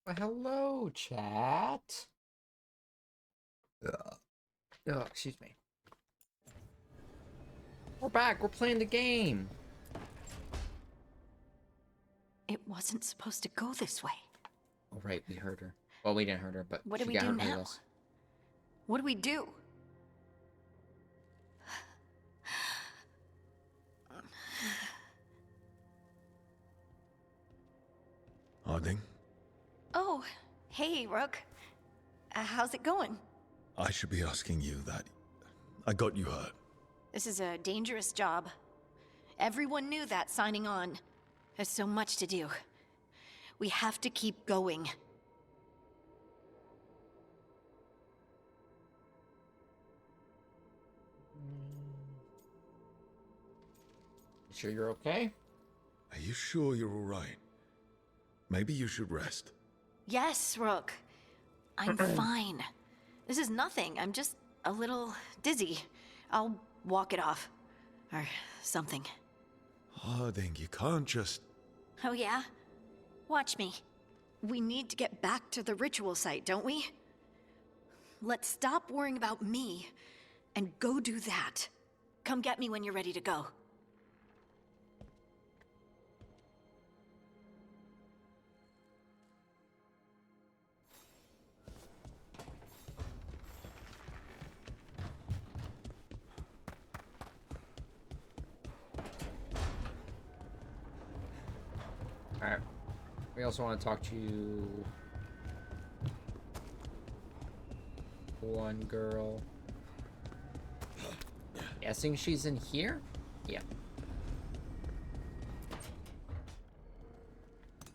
Well, hello, chat. Oh, excuse me. We're back. We're playing the game. It wasn't supposed to go this way. Oh, right. We heard her. Well, we didn't hurt her, but What do she we got do hurt with now? us. What do we do? Harding, Oh, hey, Rook. How's it going? I should be asking you that. I got you hurt. This is a dangerous job. Everyone knew that signing on. There's so much to do. We have to keep going. You sure you're okay? Are you sure you're all right? Maybe you should rest. Yes, Rook. I'm fine. This is nothing. I'm just a little dizzy. I'll walk it off. Or something. Harding, you can't just... Oh, yeah? Watch me. We need to get back to the ritual site, don't we? Let's stop worrying about me and go do that. Come get me when you're ready to go. Alright. We also want to talk to one girl. Guessing she's in here? Yeah.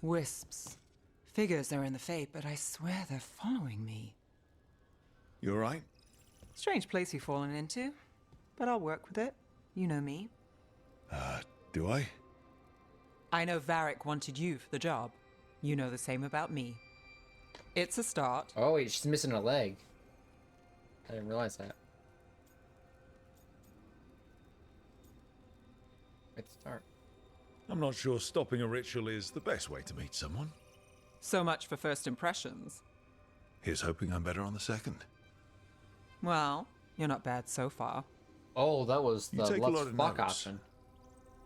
Wisps. Figures are in the Fate, but I swear they're following me. You all right? Strange place you've fallen into, but I'll work with it. You know me. Do I? I know Varric wanted you for the job. You know the same about me. It's a start. Oh, wait, she's missing a leg. I didn't realize that. Let's start. I'm not sure stopping a ritual is the best way to meet someone. So much for first impressions. Here's hoping I'm better on the second. Well, you're not bad so far. Oh, that was You the take a let's lot of fuck notes. option.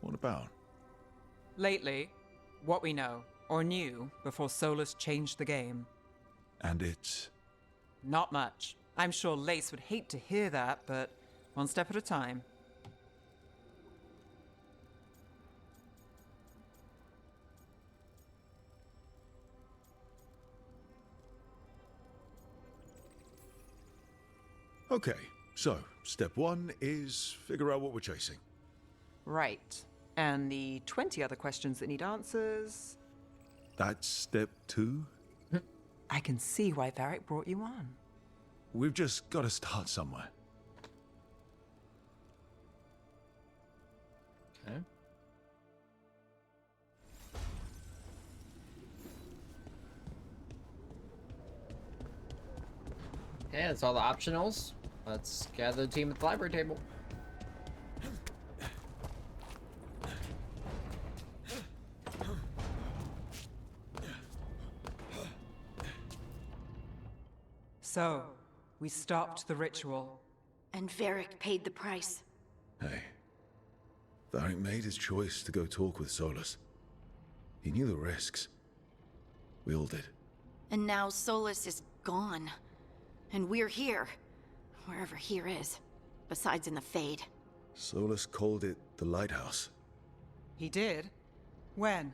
What about? Lately, what we know, or knew, before Solus changed the game. And it's... Not much. I'm sure Lace would hate to hear that, but one step at a time. Okay, so step one is figure out what we're chasing. Right. And the 20 other questions that need answers. That's step two. I can see why Varric brought you on. We've just got to start somewhere. Okay. Okay, that's all the optionals. Let's gather the team at the library table. So, we stopped the ritual. And Varric paid the price. Hey, Varric made his choice to go talk with Solus. He knew the risks. We all did. And now Solus is gone. And we're here. Wherever here is. Besides in the Fade. Solus called it the Lighthouse. He did? When?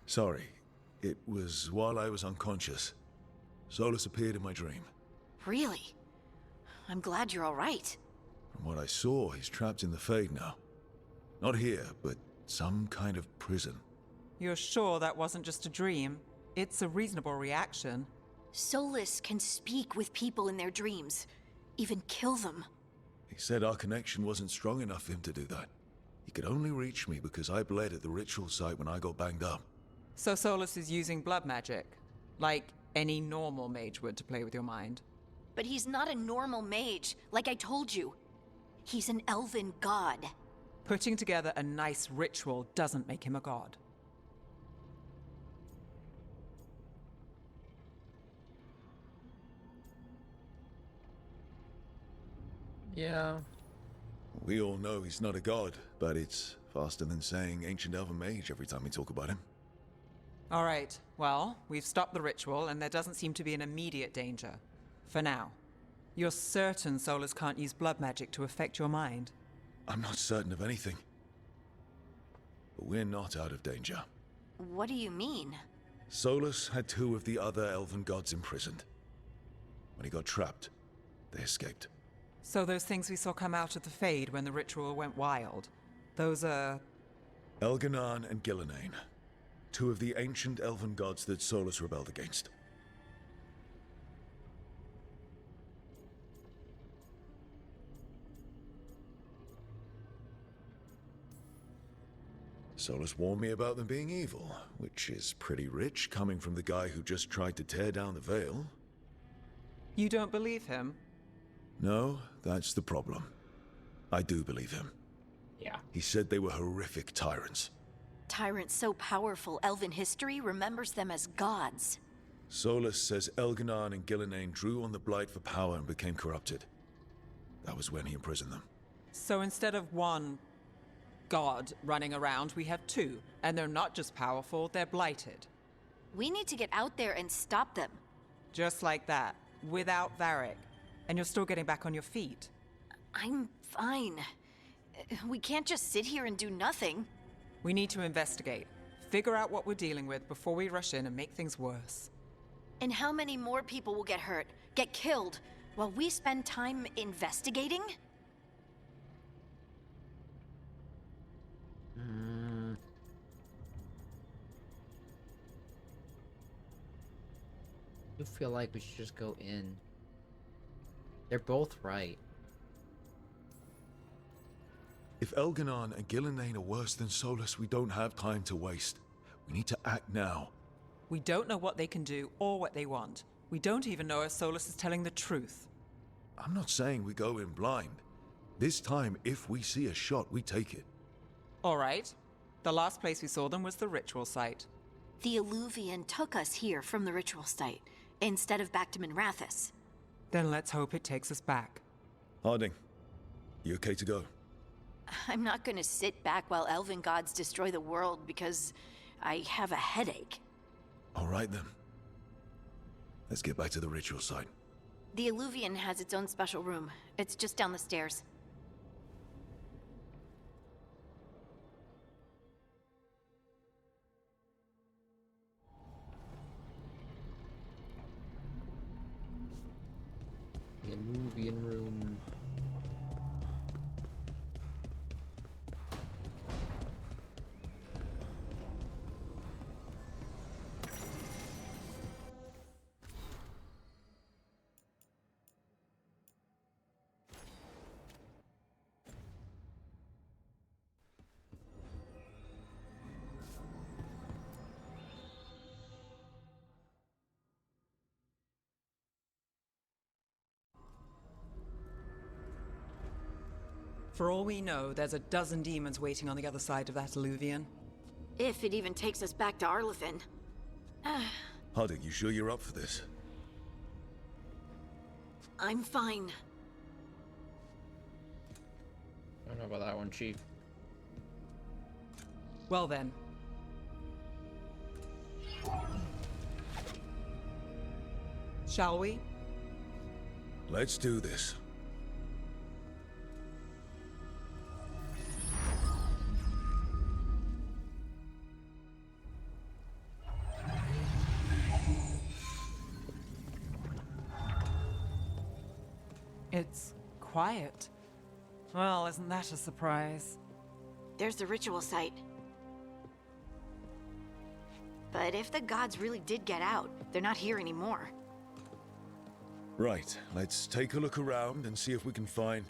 Sorry, it was while I was unconscious. Solus appeared in my dream. Really? I'm glad you're alright. From what I saw, he's trapped in the Fade now. Not here, but some kind of prison. You're sure that wasn't just a dream? It's a reasonable reaction. Solus can speak with people in their dreams. Even kill them. He said our connection wasn't strong enough for him to do that. He could only reach me because I bled at the ritual site when I got banged up. So Solus is using blood magic? Like any normal mage would to play with your mind? But he's not a normal mage, like I told you. He's an elven god. Putting together a nice ritual doesn't make him a god. Yeah. We all know he's not a god, but it's faster than saying ancient elven mage every time we talk about him. All right, well, we've stopped the ritual, and there doesn't seem to be an immediate danger. For now. You're certain Solus can't use blood magic to affect your mind? I'm not certain of anything. But we're not out of danger. What do you mean? Solus had 2 of the other elven gods imprisoned. When he got trapped, they escaped. So those things we saw come out of the Fade when the ritual went wild, those are... Elganon and Gillenane. 2 of the ancient elven gods that Solus rebelled against. Solus warned me about them being evil, which is pretty rich coming from the guy who just tried to tear down the veil. You don't believe him? No, that's the problem. I do believe him. Yeah. He said they were horrific tyrants. Tyrants so powerful, elven history remembers them as gods. Solus says Elganon and Gillenane drew on the Blight for power and became corrupted. That was when he imprisoned them. So instead of one god running around, we have 2. And they're not just powerful, they're blighted. We need to get out there and stop them. Just like that, without Varric. And you're still getting back on your feet. I'm fine. We can't just sit here and do nothing. We need to investigate. Figure out what we're dealing with before we rush in and make things worse. And how many more people will get hurt, get killed, while we spend time investigating? I feel like we should just go in. They're both right. If Elganon and Gillenane are worse than Solus, we don't have time to waste. We need to act now. We don't know what they can do or what they want. We don't even know if Solus is telling the truth. I'm not saying we go in blind. This time, if we see a shot, we take it. All right. The last place we saw them was the ritual site. The Eluvian took us here from the ritual site, instead of back to Minrathous. Then let's hope it takes us back. Harding, you okay to go? I'm not gonna sit back while elven gods destroy the world because I have a headache. All right then. Let's get back to the ritual site. The Eluvian has its own special room. It's just down the stairs. The Eluvian room. For all we know, there's a dozen demons waiting on the other side of that Eluvian. If it even takes us back to Arlithin. Harding, you sure you're up for this? I'm fine. I don't know about that one, Chief. Well then. Shall we? Let's do this. It's quiet. Well, isn't that a surprise? There's the ritual site. But if the gods really did get out, they're not here anymore. Right, let's take a look around and see if we can find...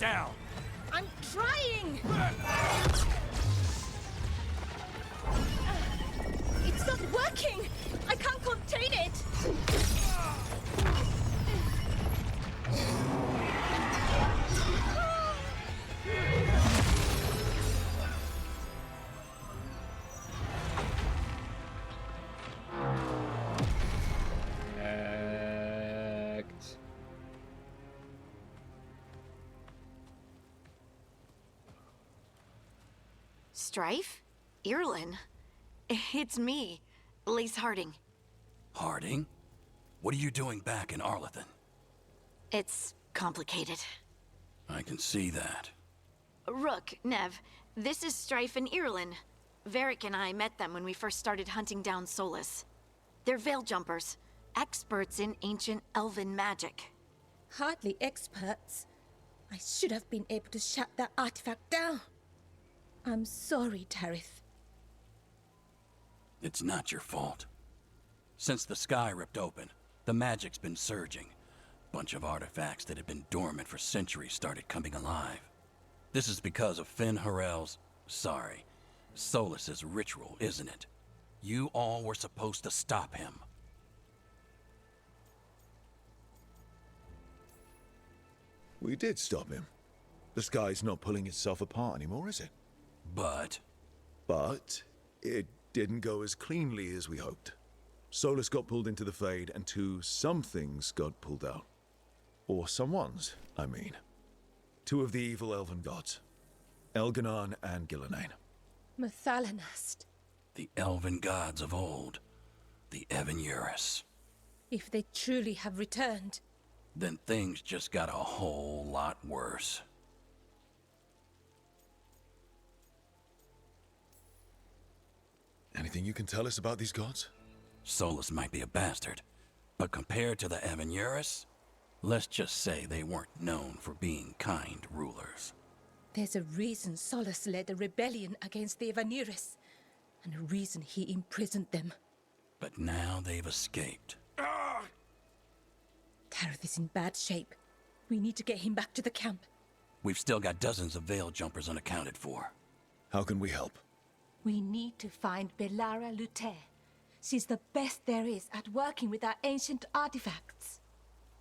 down! I'm trying! It's not working! I can't contain it! Act. Strife? Irlin? It's me, Elise Harding. Harding? What are you doing back in Arlethan? It's complicated. I can see that. Rook, Nev, this is Strife and Irlin. Varric and I met them when we first started hunting down Solus. They're Veil Jumpers, experts in ancient elven magic. Hardly experts. I should have been able to shut that artifact down. I'm sorry, Tarith. It's not your fault. Since the sky ripped open, the magic's been surging. Bunch of artifacts that had been dormant for centuries started coming alive. This is because of Finn Harel's... sorry, Solus's ritual, isn't it? You all were supposed to stop him. We did stop him. The sky's not pulling itself apart anymore, is it? But... But it didn't go as cleanly as we hoped. Solus got pulled into the Fade, and some things got pulled out. Or someone's, I mean. Two of the evil elven gods. Elganon and Gillenane. Mathalanast. the elven gods of old, the Evan-Uris. If they truly have returned. Then things just got a whole lot worse. Anything you can tell us about these gods? Solus might be a bastard, but compared to the Evan-Uris, let's just say they weren't known for being kind rulers. There's a reason Solus led a rebellion against the Evan-Uris, and a reason he imprisoned them. But now they've escaped. Tareth is in bad shape. We need to get him back to the camp. We've still got dozens of Veil Jumpers unaccounted for. How can we help? We need to find Belara Luther. She's the best there is at working with our ancient artifacts.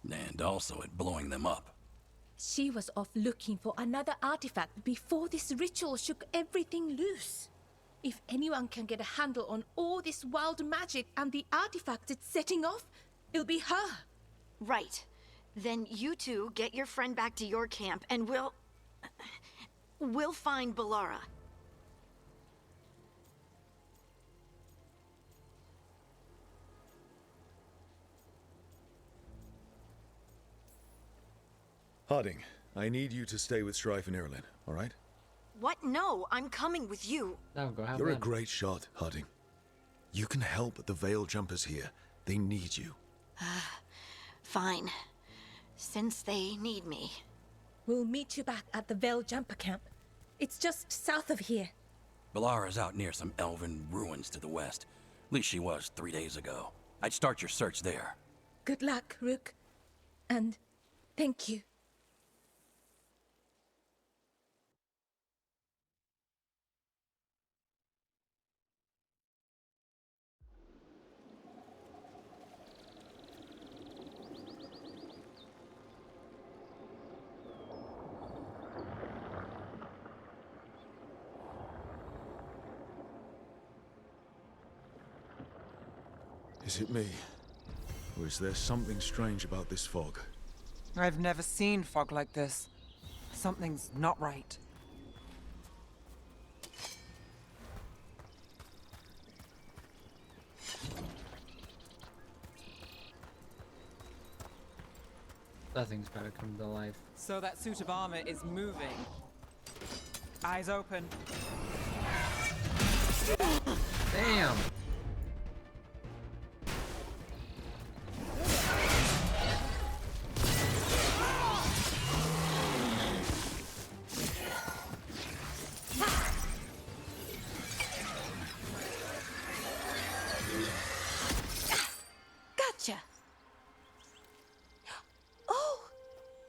And also at blowing them up. She was off looking for another artifact before this ritual shook everything loose. If anyone can get a handle on all this wild magic and the artifacts it's setting off, it'll be her. Right. Then you two get your friend back to your camp and we'll find Belara. Harding, I need you to stay with Strife and Irulan, all right? What? No, I'm coming with you. No, go have You're a fun. great shot, Harding. You can help the Veil Jumpers here. They need you. Fine. Since they need me. We'll meet you back at the Veil Jumper camp. It's just south of here. Belara's out near some elven ruins to the west. At least she was 3 days ago. I'd start your search there. Good luck, Rook. And thank you. Is it me? Or is there something strange about this fog? I've never seen fog like this. Something's not right. Nothing's better come to life. So that suit of armor is moving. Eyes open. Damn! Gotcha! Oh,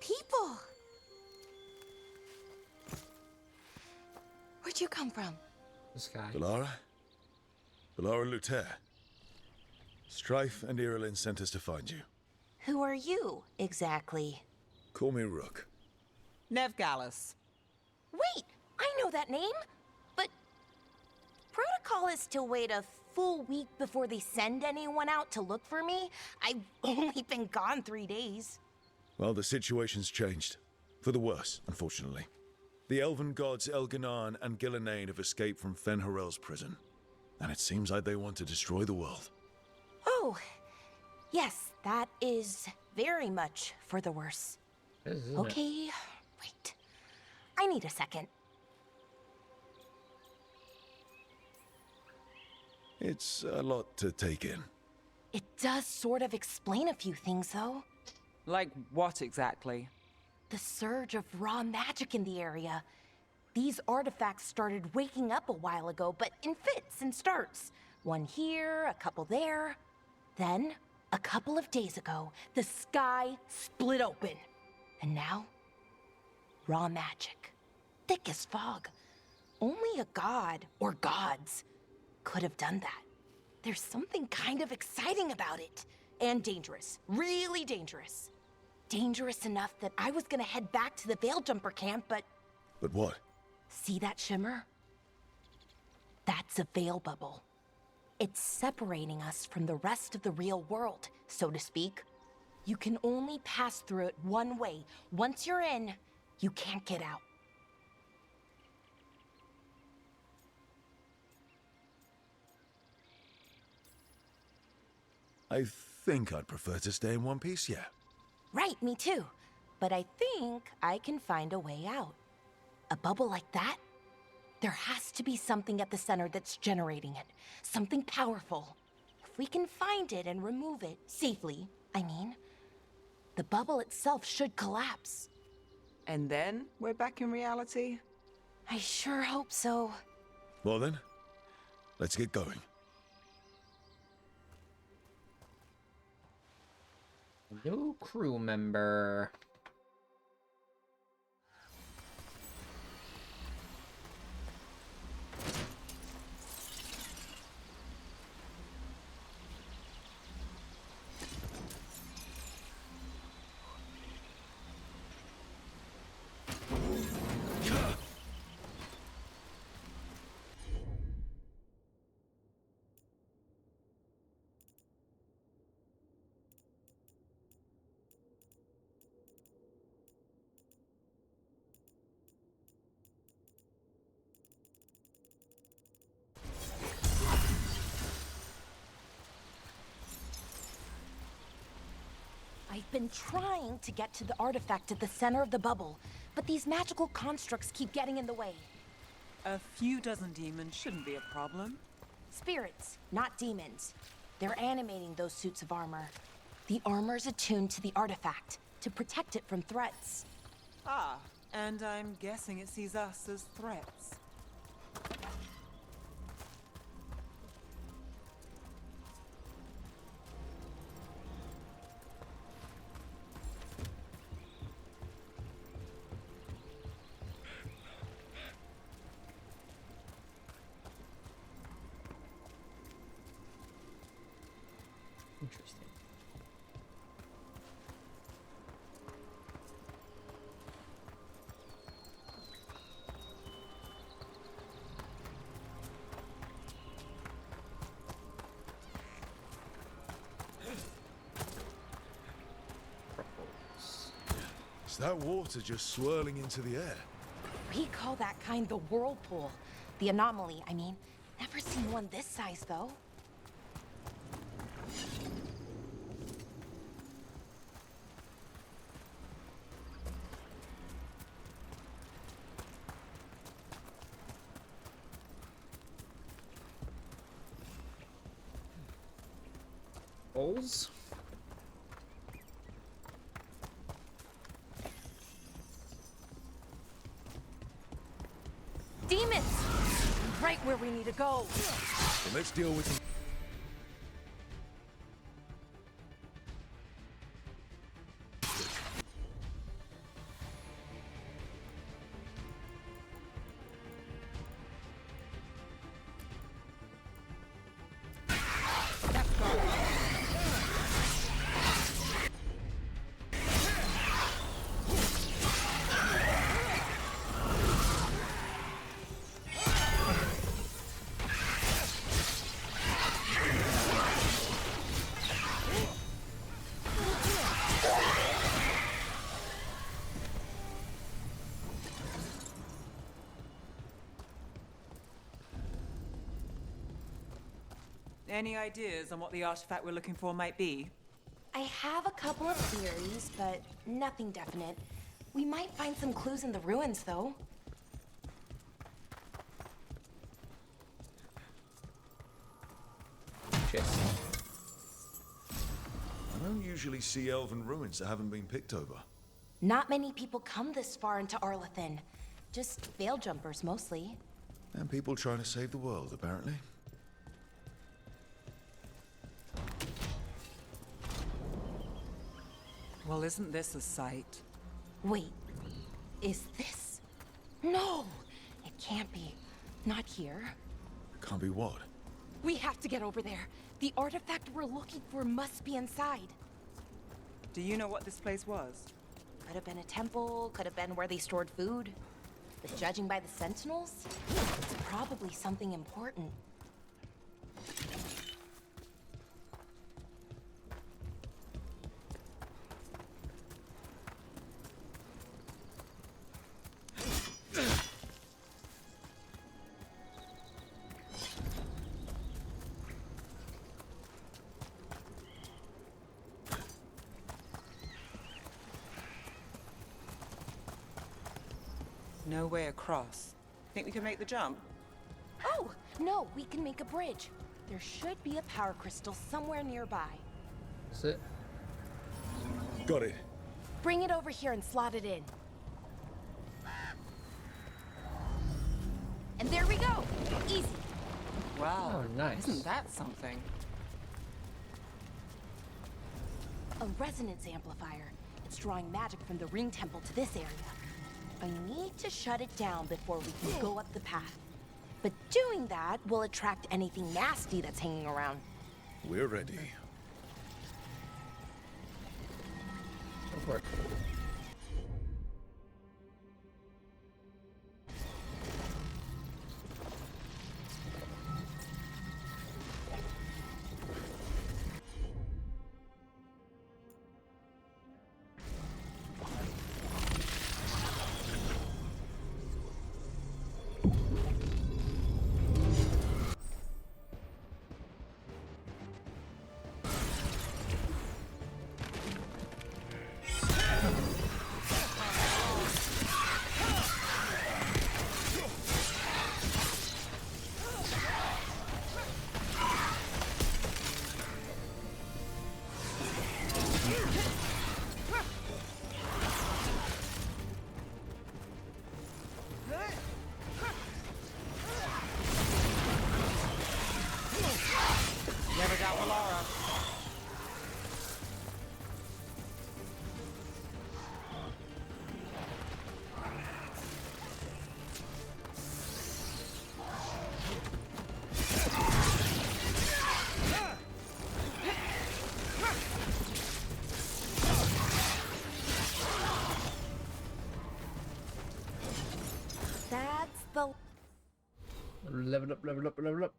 people! come from? This guy. Balara? Balara Luther. Strife and Irulan sent us to find you. Who are you, exactly? Call me Rook. Nev Gallus. Wait, I know that name. But protocol is to wait a full week before they send anyone out to look for me. I've only been gone 3 days. Well, the situation's changed. For the worse, unfortunately. The elven gods Elganan and Gillenane have escaped from Fen'Harel's prison. And it seems like they want to destroy the world. Oh, yes, that is very much for the worse. Isn't it? Okay, wait. I need a second. It's a lot to take in. It does sort of explain a few things, though. Like what exactly? The surge of raw magic in the area. These artifacts started waking up a while ago, but in fits and starts. One here, a couple there. Then, a couple of days ago, the sky split open. And now, raw magic. Thick as fog. Only a god, or gods, could have done that. There's something kind of exciting about it. And dangerous. Really dangerous. Dangerous enough that I was gonna head back to the Veil Jumper camp, but... But what? See that shimmer? That's a veil bubble. It's separating us from the rest of the real world, so to speak. You can only pass through it one way. Once you're in, you can't get out. I think I'd prefer to stay in one piece, yeah. Right, me too. But I think I can find a way out. A bubble like that? There has to be something at the center that's generating it. Something powerful. If we can find it and remove it, safely, I mean, the bubble itself should collapse. And then we're back in reality? I sure hope so. Well then, let's get going. New crew member. I've been trying to get to the artifact at the center of the bubble, but these magical constructs keep getting in the way. A few dozen demons shouldn't be a problem. Spirits, not demons. They're animating those suits of armor. The armor's attuned to the artifact, to protect it from threats. Ah, and I'm guessing it sees us as threats. Interesting. Is that water just swirling into the air? We call that kind the whirlpool. The anomaly, I mean. Never seen one this size, though. Holes? Demons! Right where we need to go. So let's deal with them. Any ideas on what the artifact we're looking for might be? I have a couple of theories, but nothing definite. We might find some clues in the ruins, though. Chest. I don't usually see elven ruins that haven't been picked over. Not many people come this far into Arlathan. Just veil jumpers, mostly. And people trying to save the world, apparently. Well, isn't this a sight? Wait, is this? No! It can't be. Not here. Can't be what? We have to get over there. The artifact we're looking for must be inside. Do you know what this place was? Could have been a temple, could have been where they stored food. But judging by the sentinels, it's probably something important. No way across. Think we can make the jump? Oh, no, we can make a bridge. There should be a power crystal somewhere nearby. That's it. Got it. Bring it over here and slot it in. And there we go! Easy. Wow. Oh, nice. Isn't that something? A resonance amplifier. It's drawing magic from the ring temple to this area. I need to shut it down before we can go up the path. But doing that will attract anything nasty that's hanging around. We're ready. Go for it. Never doubt Alara. That's the... Level up, level up, level up.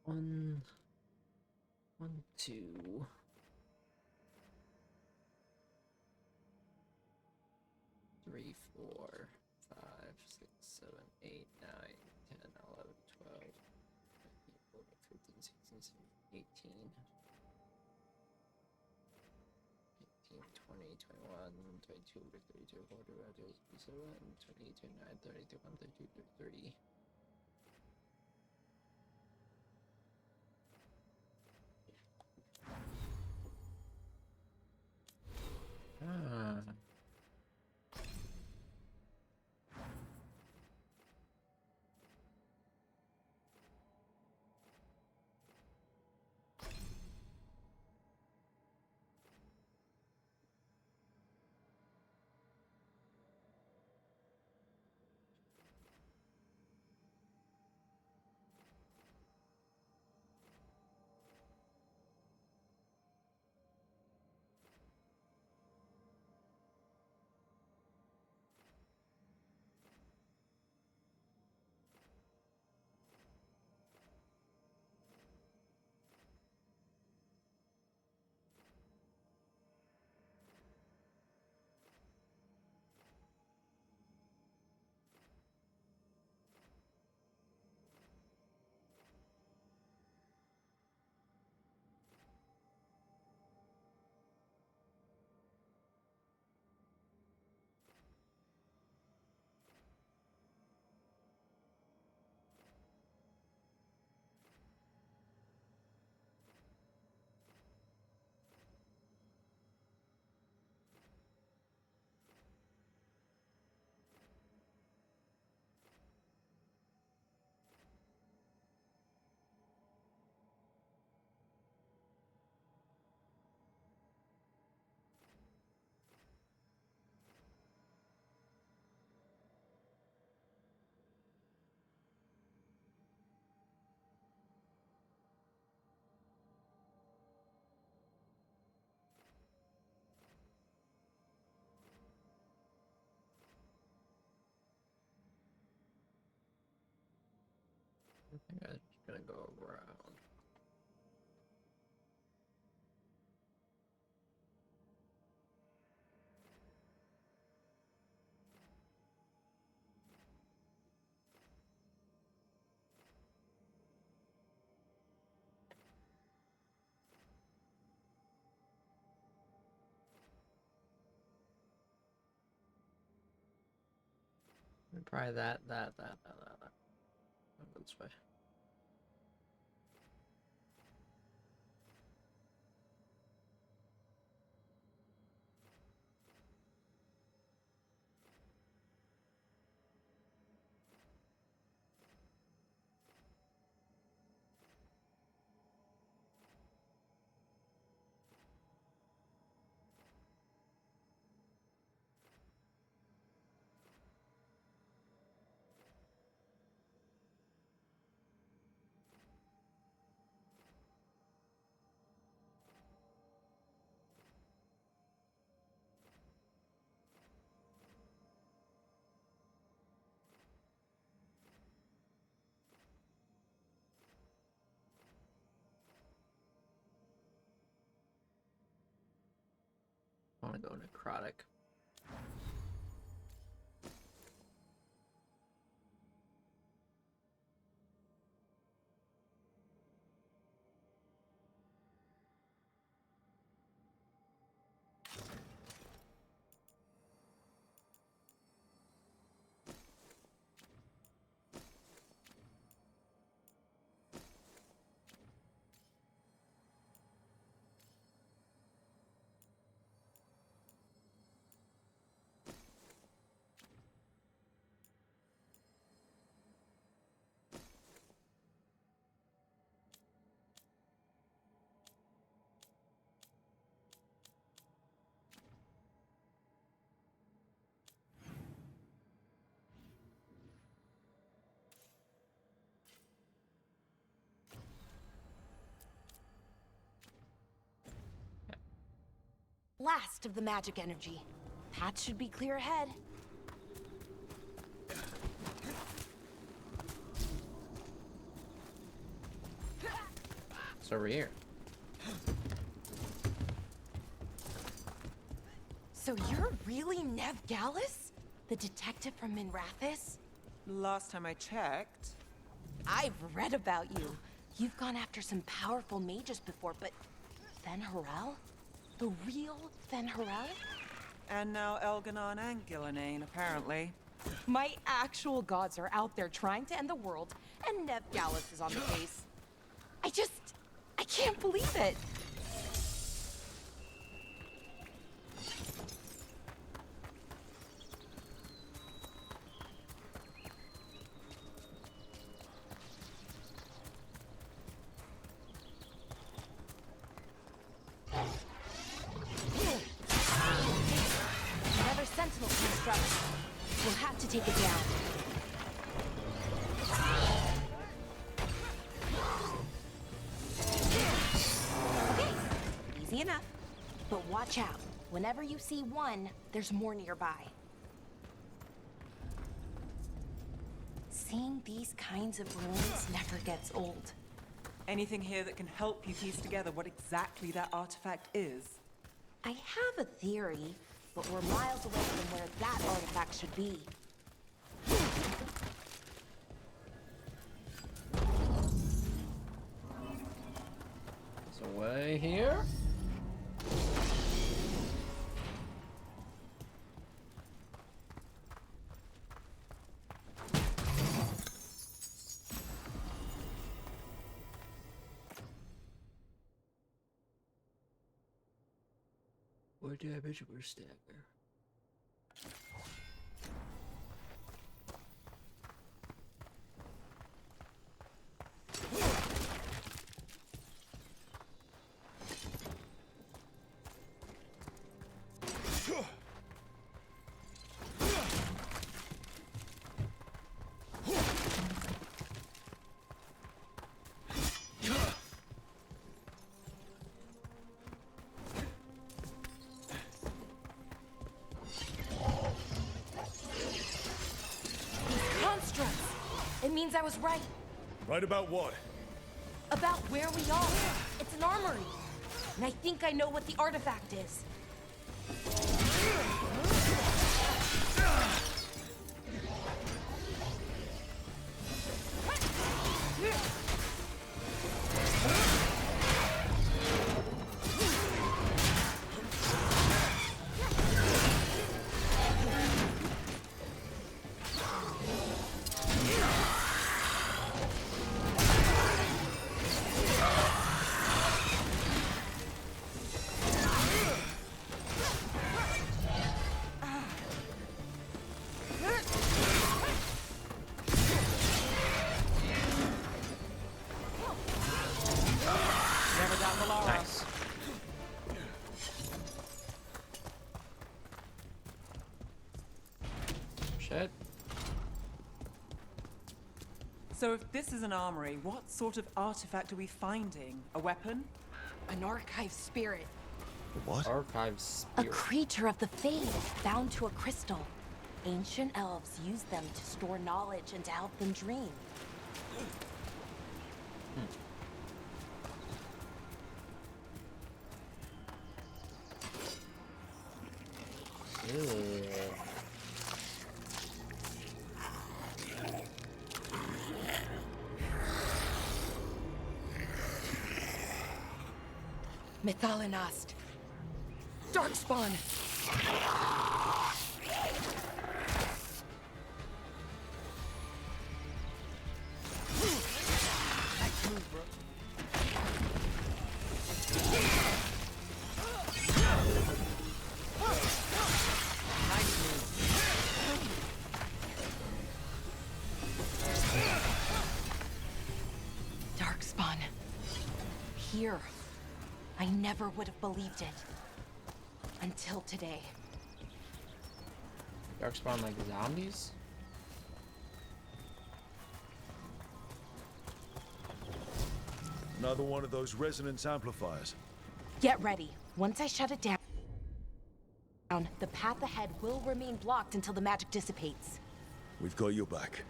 One, 2. Three, 4, 5, 6, 7, 8, 9, 10, 11, 12, 13, 14, 15, 16, 17, 18. 18, 20, 21, 22, 32, 43, 37, 28, 29, 30, 31, 32, 30. Ah. I think I'm just gonna go around. Probably that. I'll go this way. I want to go necrotic. Last of the magic energy. Path should be clear ahead. It's over here. So you're really Nev Gallus? The detective from Minrathis? Last time I checked. I've read about you. You've gone after some powerful mages before, but Fen-Harel? The real Fen-Harel? And now Elganon and Gillenane, apparently. My actual gods are out there trying to end the world, and Nev Gallus is on the case. I can't believe it. Another sentinel construct. We'll have to take it down. Okay, easy enough. But watch out. Whenever you see one, there's more nearby. Seeing these kinds of ruins never gets old. Anything here that can help you piece together what exactly that artifact is? I have a theory, but we're miles away from where that artifact should be. It's away here. What damage or stagger? It means I was right. Right about what? About where we are. It's an armory. And I think I know what the artifact is. Never doubt Valara. Nice. Shit. So if this is an armory, what sort of artifact are we finding? A weapon? An archive spirit. What? Archive A spirit. creature of the Fade, bound to a crystal. Ancient elves used them to store knowledge and to help them dream. Ew. Methalinast. Darkspawn. Darkspawn. Here. I never would have believed it. Until today. Darkspawn like zombies? Another one of those resonance amplifiers. Get ready. Once I shut it down, the path ahead will remain blocked until the magic dissipates. We've got your back.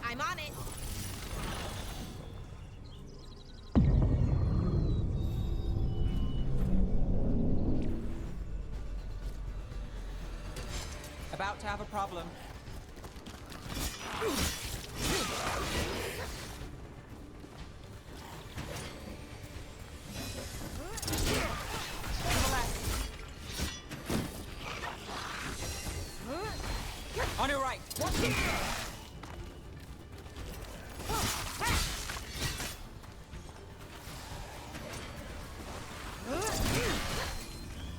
I'm on it. to have a problem. On your right.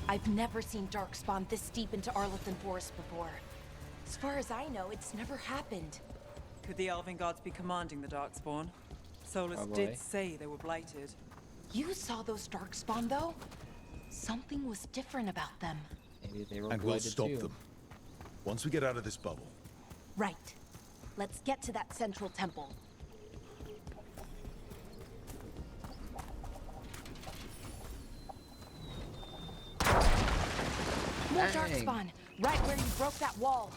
I've never seen Darkspawn this deep into Arlothan Forest before. As far as I know, it's never happened. Could the Elven gods be commanding the Darkspawn? Solus Probably. did say they were blighted. You saw those Darkspawn, though? Something was different about them. Maybe they were And we'll blighted stop too. them. Once we get out of this bubble. Right. Let's get to that central temple. More Dang. Darkspawn, right where you broke that wall.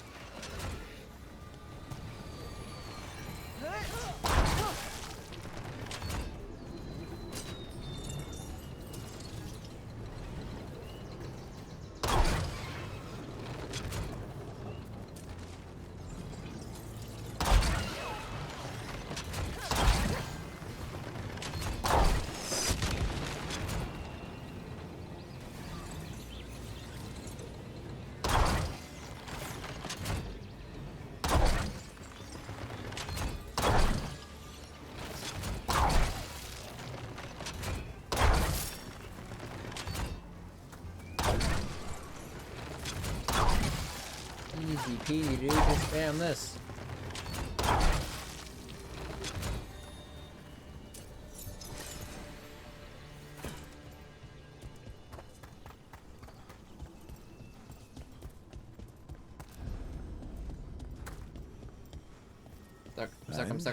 Easy peasy, dude. Just spam this.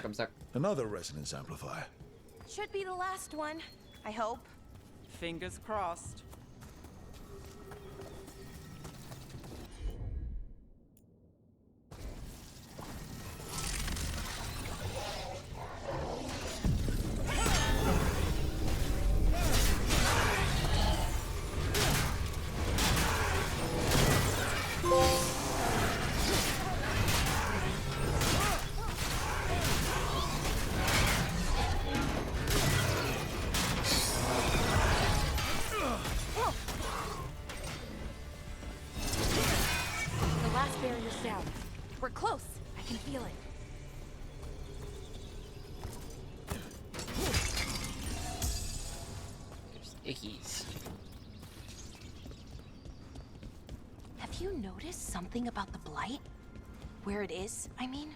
I'm stuck. Another resonance amplifier. Should be the last one, I hope. Fingers crossed. The last barrier's down. We're close. I can feel it. There's ickies. Have you noticed something about the Blight? Where it is, I mean?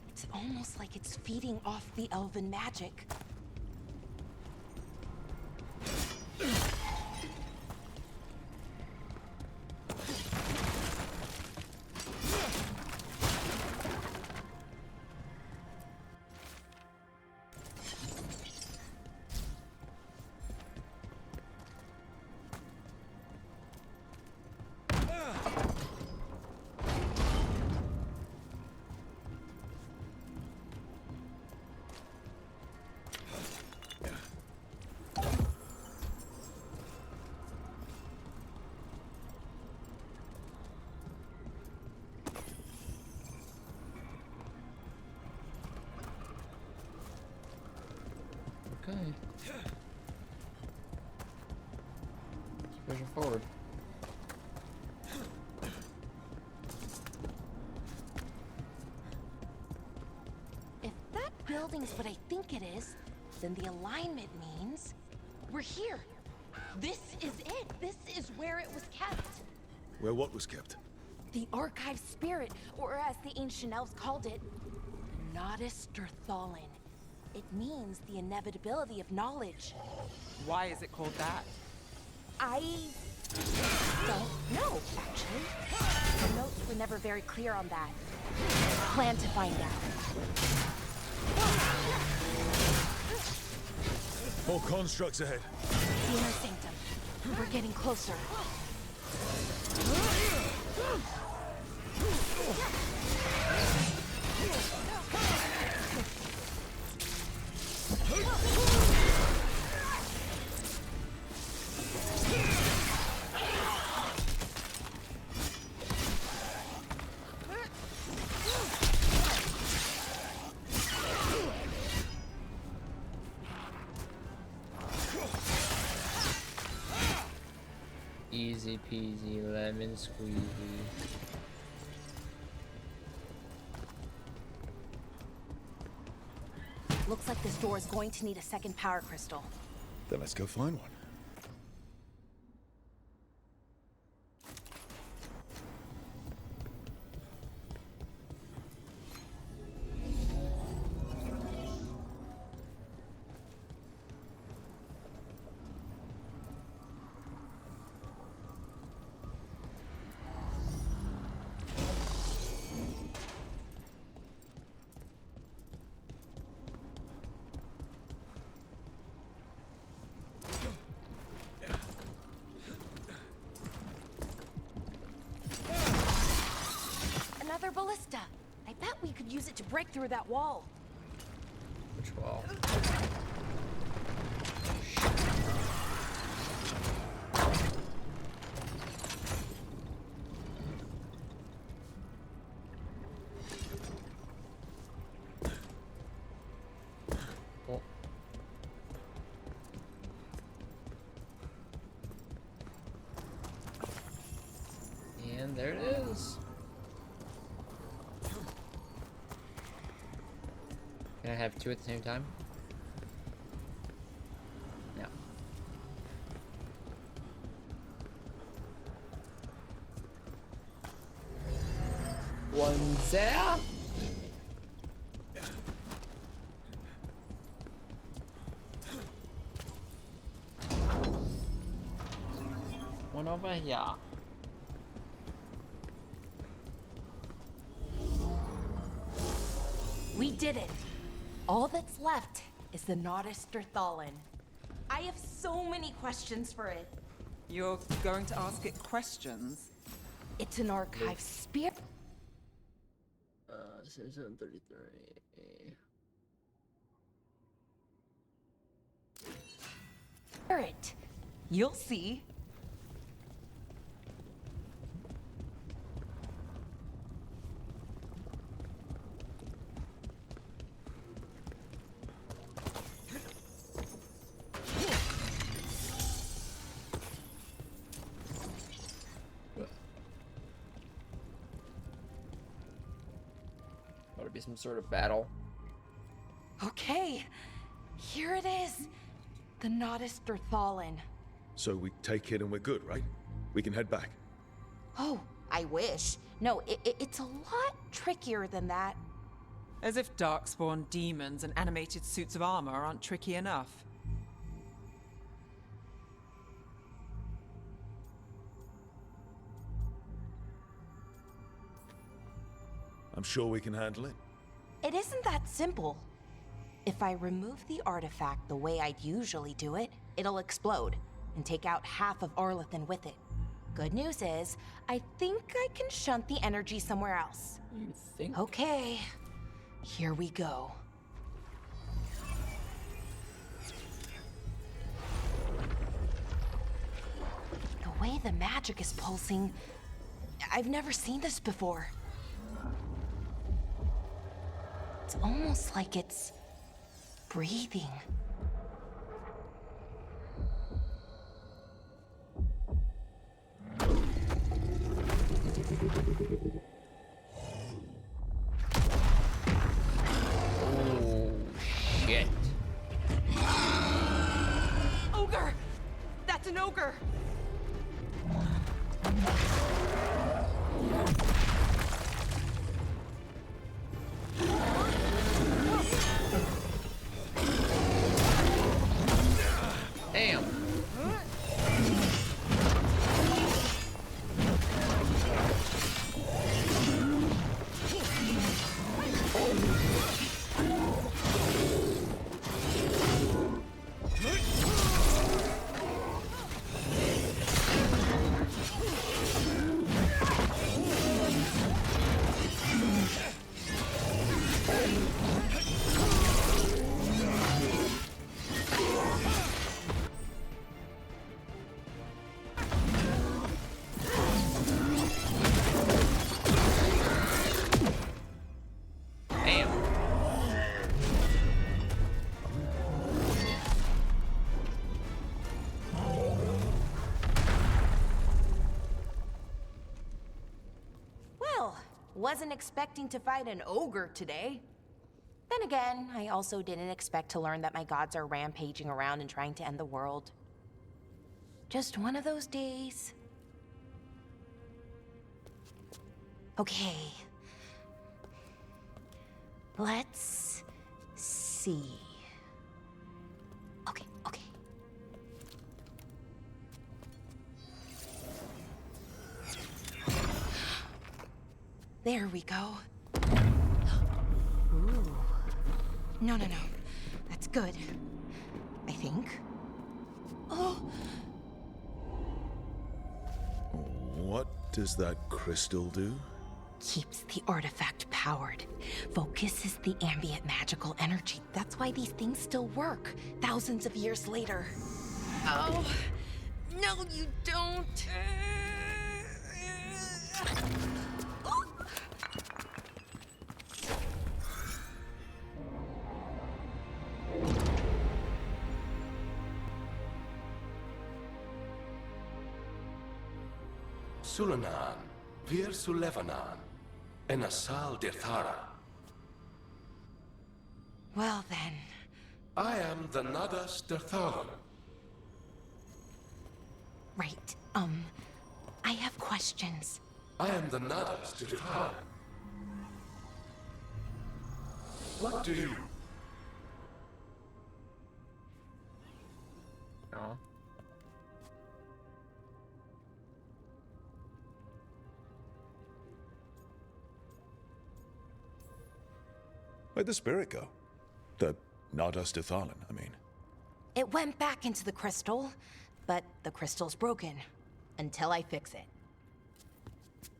It's almost like it's feeding off the elven magic. Okay. Keep pushing forward. If that building's what I think it is, then the alignment means we're here. This is it. This is where it was kept. Where what was kept? The Archive Spirit, or as the ancient elves called it, Nodus Durthalin. It means the inevitability of knowledge. Why is it called that? I don't know, actually. The notes were never very clear on that. Plan to find out. More constructs ahead. The Inner Sanctum. We're getting closer. Easy peasy lemon squeezy. Looks like this door is going to need a second power crystal. Then let's go find one. Another ballista. I bet we could use it to break through that wall. Which wall? Oh. And there it is. Can I have two at the same time? No. One there. One over here. We did it. All that's left is the Nodus Thalin. I have so many questions for it. You're going to ask it questions? It's an archive spirit. 733. You'll see. Ought to be some sort of battle. Okay, here it is. The Nodus Thalin. So we take it and we're good, right? We can head back. Oh, I wish. No, it's a lot trickier than that. As if darkspawn demons and animated suits of armor aren't tricky enough. I'm sure we can handle it. It isn't that simple. If I remove the artifact the way I'd usually do it, it'll explode and take out half of Arlathan with it. Good news is, I think I can shunt the energy somewhere else. You think? Okay, here we go. The way the magic is pulsing, I've never seen this before. It's almost like it's breathing. Oh, shit. Ogre! That's an ogre! Damn. wasn't expecting to fight an ogre today. Then again, I also didn't expect to learn that my gods are rampaging around and trying to end the world. Just one of those days. Okay. Let's see. Okay. There we go. Ooh. No. That's good. I think. Oh! What does that crystal do? Keeps the artifact powered. Focuses the ambient magical energy. That's why these things still work, thousands of years later. Oh, no, you don't. Sulanan, Vir Sulevanan, and Asal Dirthara. Well then. I am the Nadas Dirtharan. Right, I have questions. I am the Nadas Dirtharan. What do you... No. Where'd the spirit go? The Nadas Dithalan, I mean. It went back into the crystal, but the crystal's broken. Until I fix it.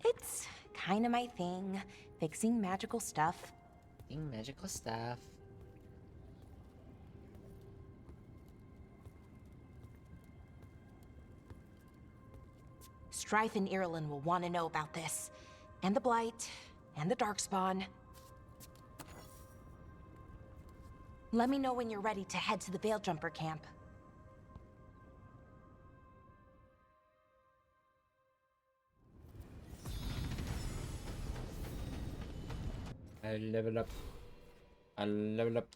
It's kinda my thing, fixing magical stuff. Magical stuff. Strife and Irulan will want to know about this. And the Blight, and the Darkspawn. Let me know when you're ready to head to the Veil Jumper camp. I level up. I level up.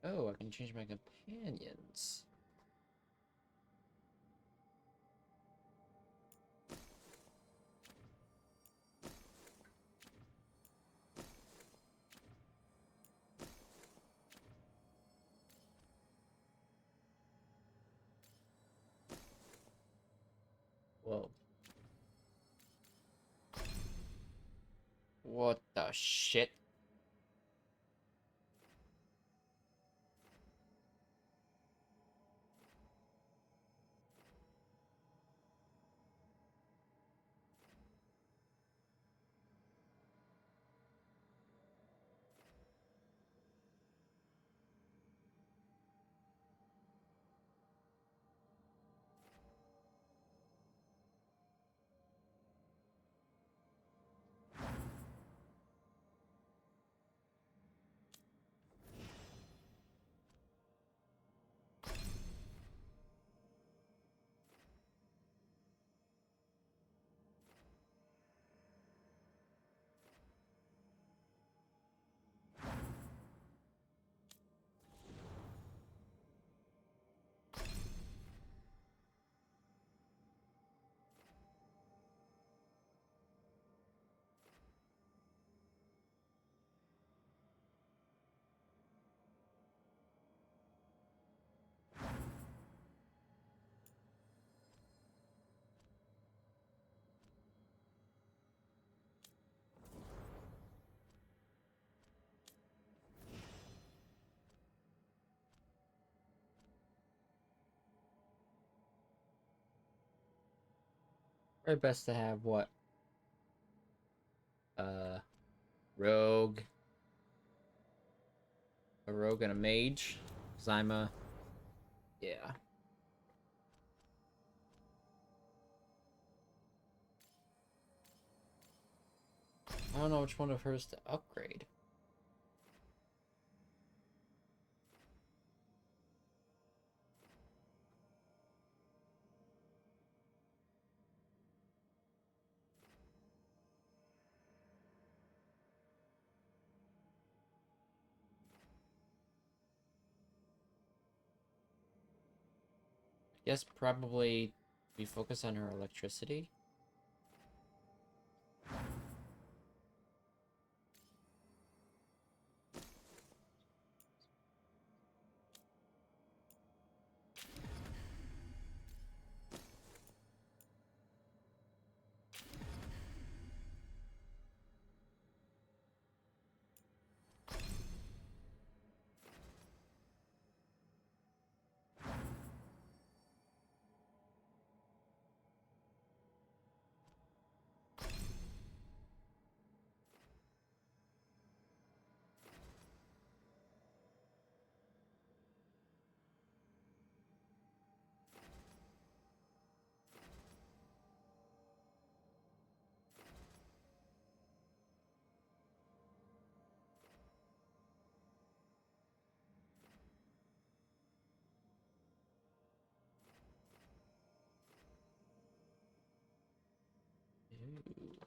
Oh, I can change my companions. Whoa. What the shit? Probably best to have what? Rogue. A rogue and a mage. Zyma. Yeah. I don't know which one of hers to upgrade. Yes, probably we focus on her electricity. Ooh.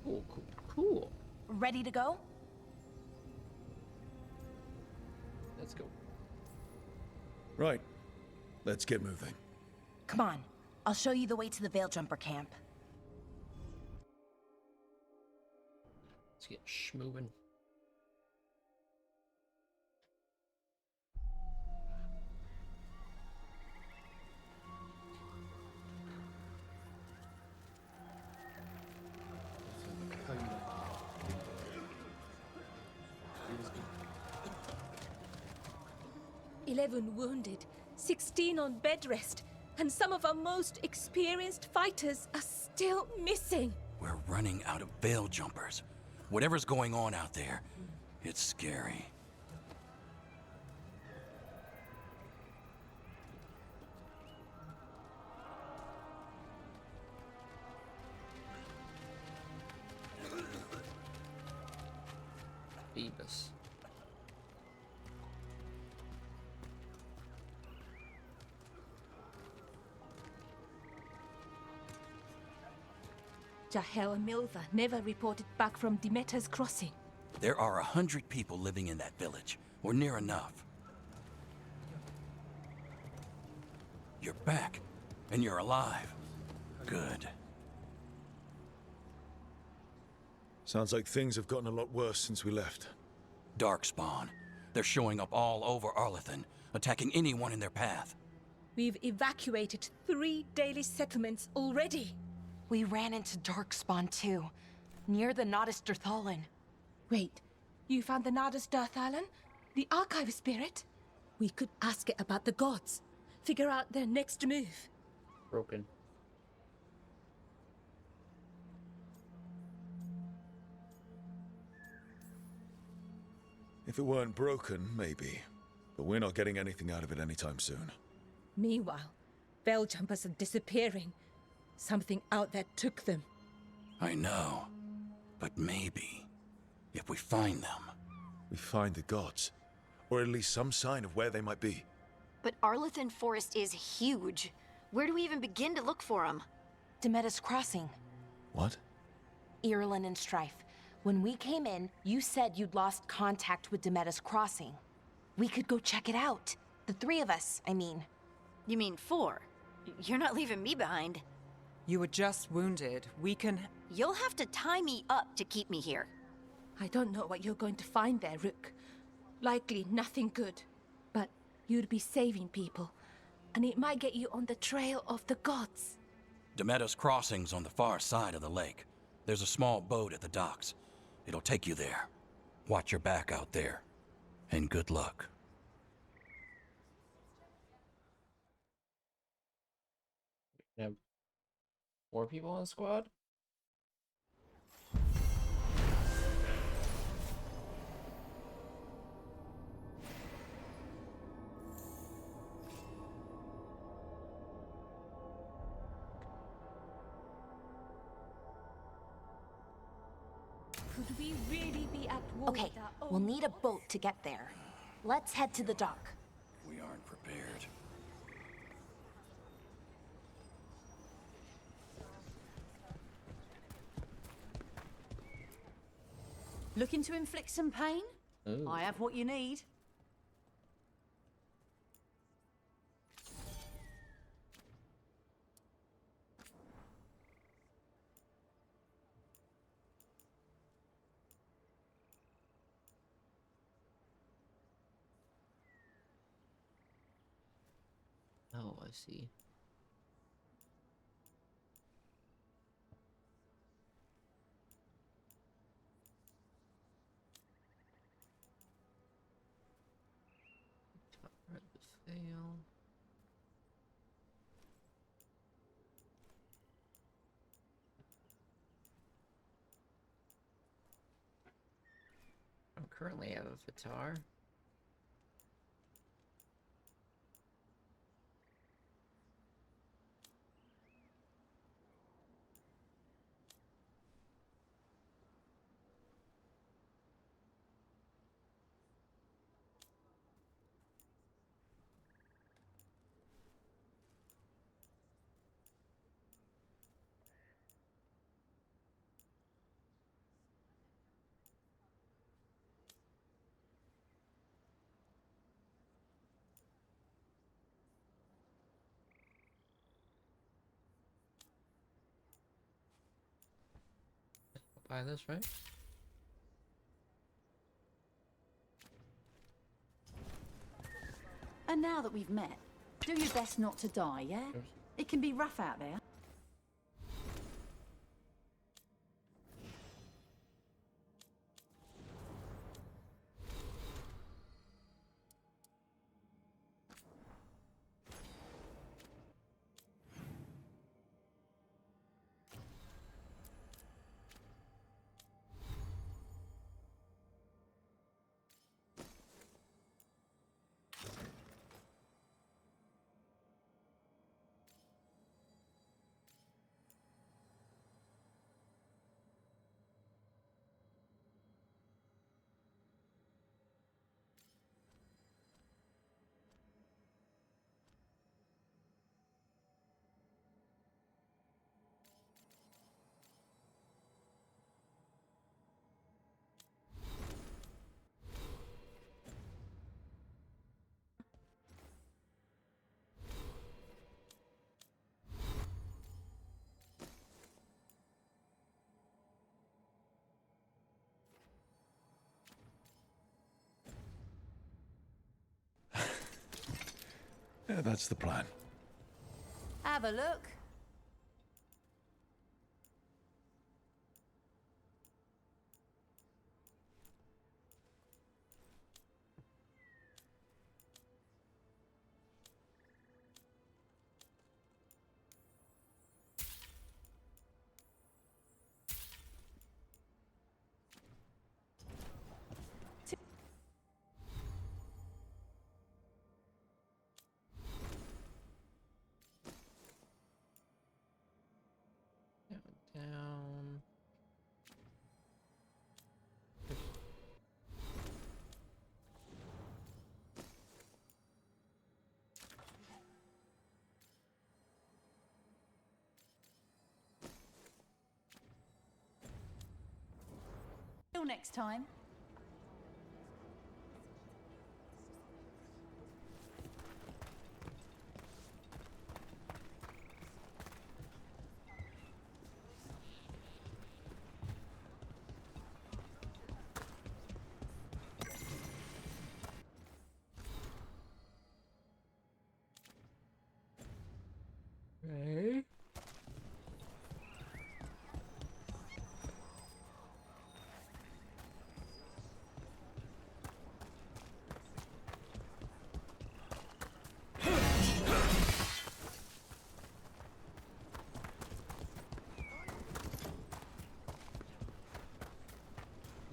Cool, cool, cool. Ready to go? Let's go. Right. Let's get moving. Come on. I'll show you the way to the Veil Jumper camp. Let's get schmoving. "11 wounded, 16 on bed rest, and some of our most experienced fighters are still missing." We're running out of veil jumpers. Whatever's going on out there, it's scary. Phoebus. Jahel and Milva never reported back from Demeter's crossing. There are 100 people living in that village, or near enough. You're back, and you're alive. Good. Sounds like things have gotten a lot worse since we left. Darkspawn. They're showing up all over Arlathan, attacking anyone in their path. We've evacuated 3 daily settlements already. We ran into Darkspawn too, near the Nodus Dirthalin. Wait, you found the Nardus Dirthalin? The Archive Spirit? We could ask it about the gods. Figure out their next move. Broken. If it weren't broken, maybe. But we're not getting anything out of it anytime soon. Meanwhile, Veil Jumpers are disappearing, Something out there took them. I know. But maybe, if we find them... We find the gods. Or at least some sign of where they might be. But Arlathan Forest is huge. Where do we even begin to look for them? Demetus Crossing. What? Irulan and Strife. When we came in, you said you'd lost contact with Demetus Crossing. We could go check it out. The three of us, I mean. You mean 4? You're not leaving me behind. You were just wounded. We can... You'll have to tie me up to keep me here. I don't know what you're going to find there, Rook. Likely nothing good. But you'd be saving people, and it might get you on the trail of the gods. Demetus Crossing's on the far side of the lake. There's a small boat at the docks. It'll take you there. Watch your back out there. And good luck. We have 4 people on the squad? Could we really be at war Okay, with our we'll own need a gods? boat to get there. Let's head to the dock. We aren't prepared. Looking to inflict some pain? Ooh. I have what you need. Oh, I see. Right to fail. I currently have a Vitar. Buy this, right? And now that we've met, do your best not to die, yeah? It can be rough out there. Yeah, that's the plan. Have a look. next time. Okay.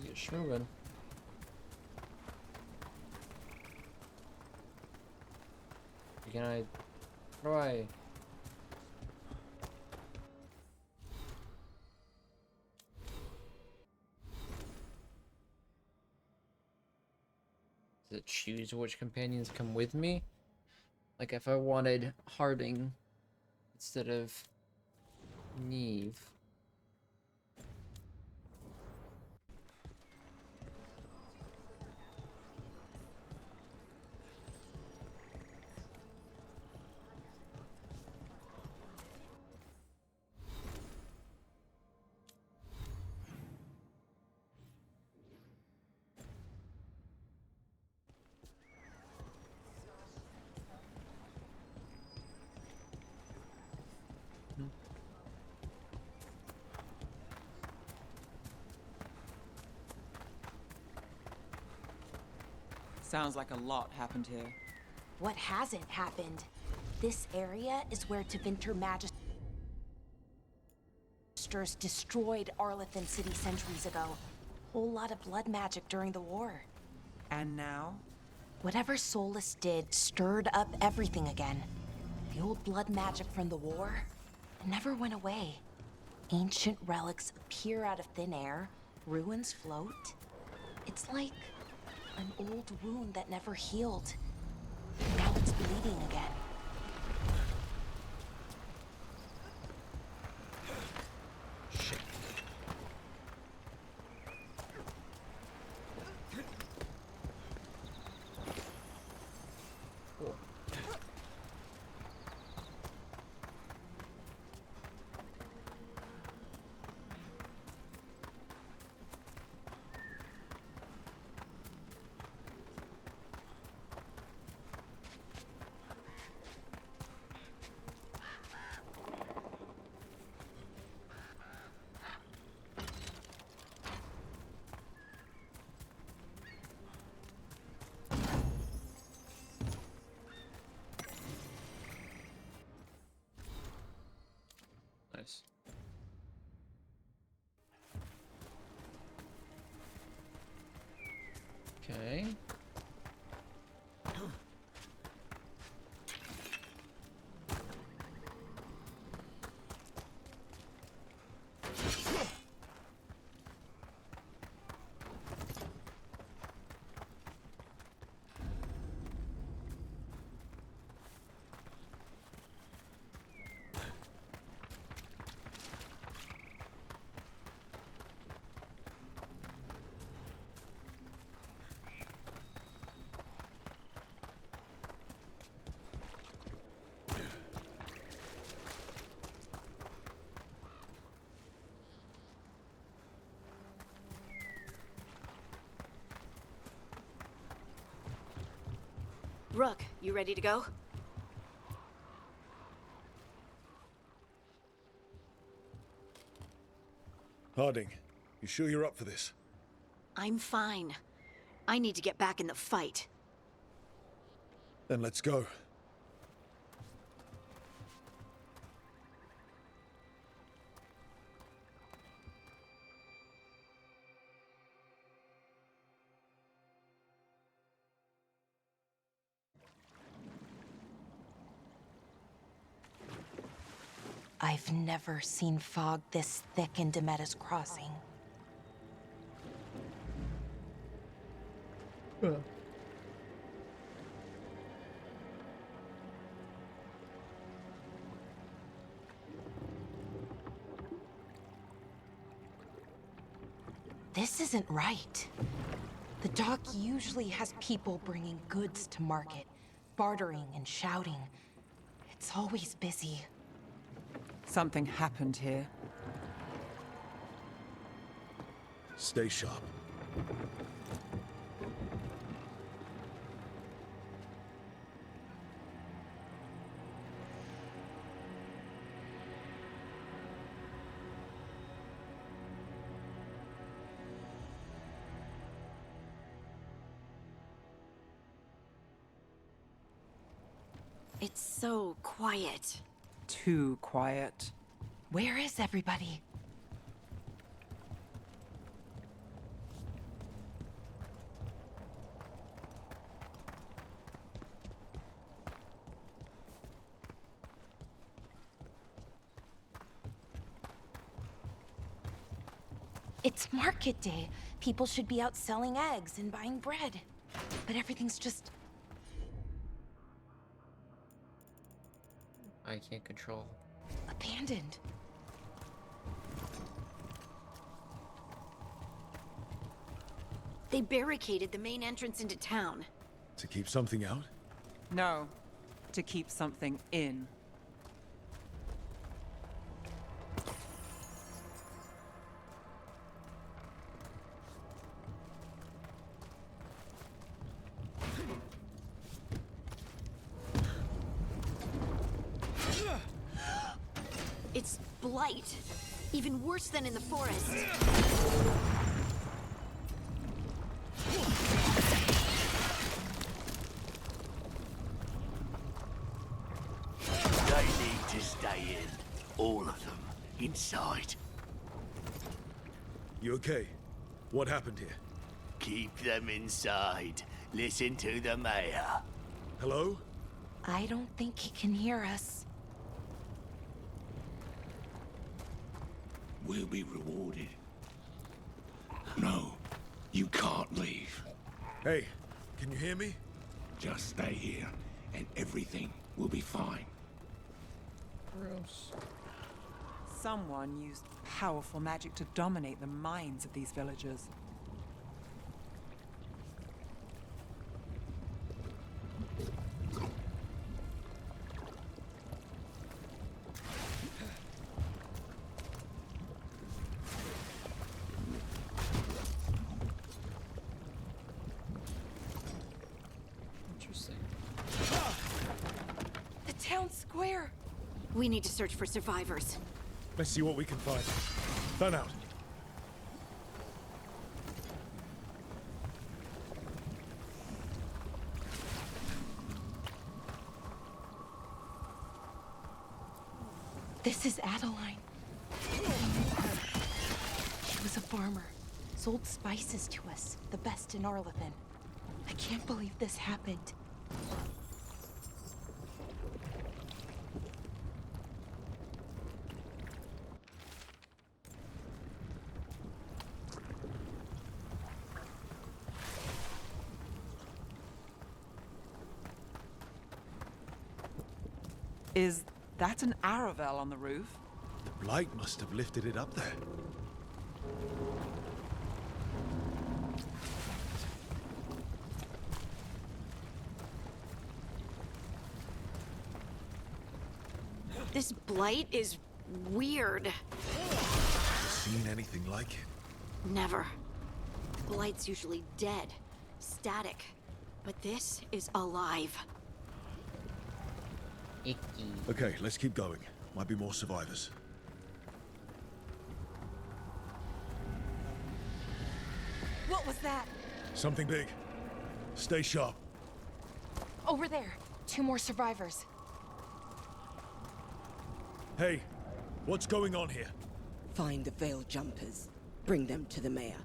Get moving. Can I try? Does it choose which companions come with me? Like if I wanted Harding instead of Neve. Sounds like a lot happened here. What hasn't happened? This area is where Tevinter Magisters destroyed Arlathan City centuries ago. Whole lot of blood magic during the war. And now? Whatever Solus did stirred up everything again. The old blood magic from the war never went away. Ancient relics appear out of thin air, ruins float. It's like an old wound that never healed. Now it's bleeding again. Shit. Cool. Nice. Okay. Rook, you ready to go? Harding, you sure you're up for this? I'm fine. I need to get back in the fight. Then let's go. I've never seen fog this thick in Demeda's Crossing. This isn't right. The dock usually has people bringing goods to market, bartering and shouting. It's always busy. Something happened here. Stay sharp. It's so quiet. Too quiet. Where is everybody? It's market day. People should be out selling eggs and buying bread. But everything's just... I can't control. abandoned. They barricaded the main entrance into town. To keep something out? No, to keep something in. It's blight. Even worse than in the forest. They need to stay in. All of them. Inside. You okay? What happened here? Keep them inside. Listen to the mayor. Hello? I don't think he can hear us. We'll be rewarded. No, you can't leave. Hey, can you hear me? Just stay here, and everything will be fine. Gross. Someone used powerful magic to dominate the minds of these villagers. Interesting. The town square! We need to search for survivors. Let's see what we can find. Fan out. This is Adeline. She was a farmer. Sold spices to us, the best in Arlathan. I can't believe this happened. Is that an Aravel on the roof? The blight must have lifted it up there. This blight is weird. Seen anything like it? Never. Blight's usually dead, static. But this is alive. Icky. Okay, let's keep going. Might be more survivors. What was that? Something big. Stay sharp. Over there. 2 more survivors. Hey, what's going on here? Find the Veil Jumpers. Bring them to the mayor.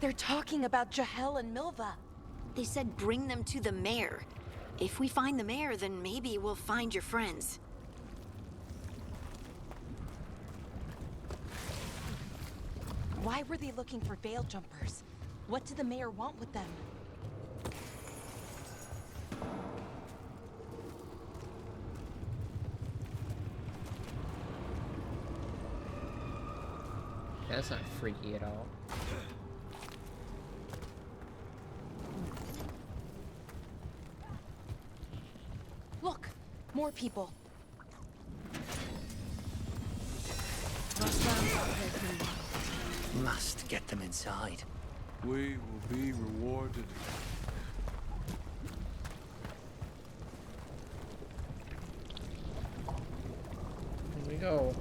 They're talking about Jahel and Milva. They said bring them to the mayor. If we find the mayor, then maybe we'll find your friends. Why were they looking for Veil Jumpers? What did the mayor want with them? That's not freaky at all. More people. Must get them inside. We will be rewarded. Here we go.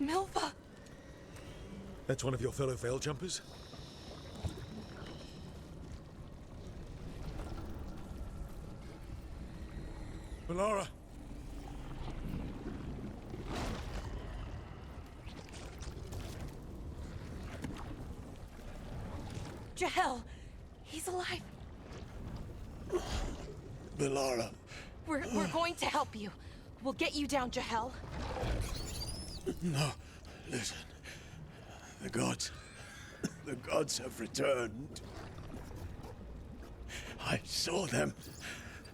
Milva! That's one of your fellow Veil Jumpers? Melara! Jahel! He's alive! Melara. We're going to help you. We'll get you down, Jahel. No, listen. The gods have returned. I saw them.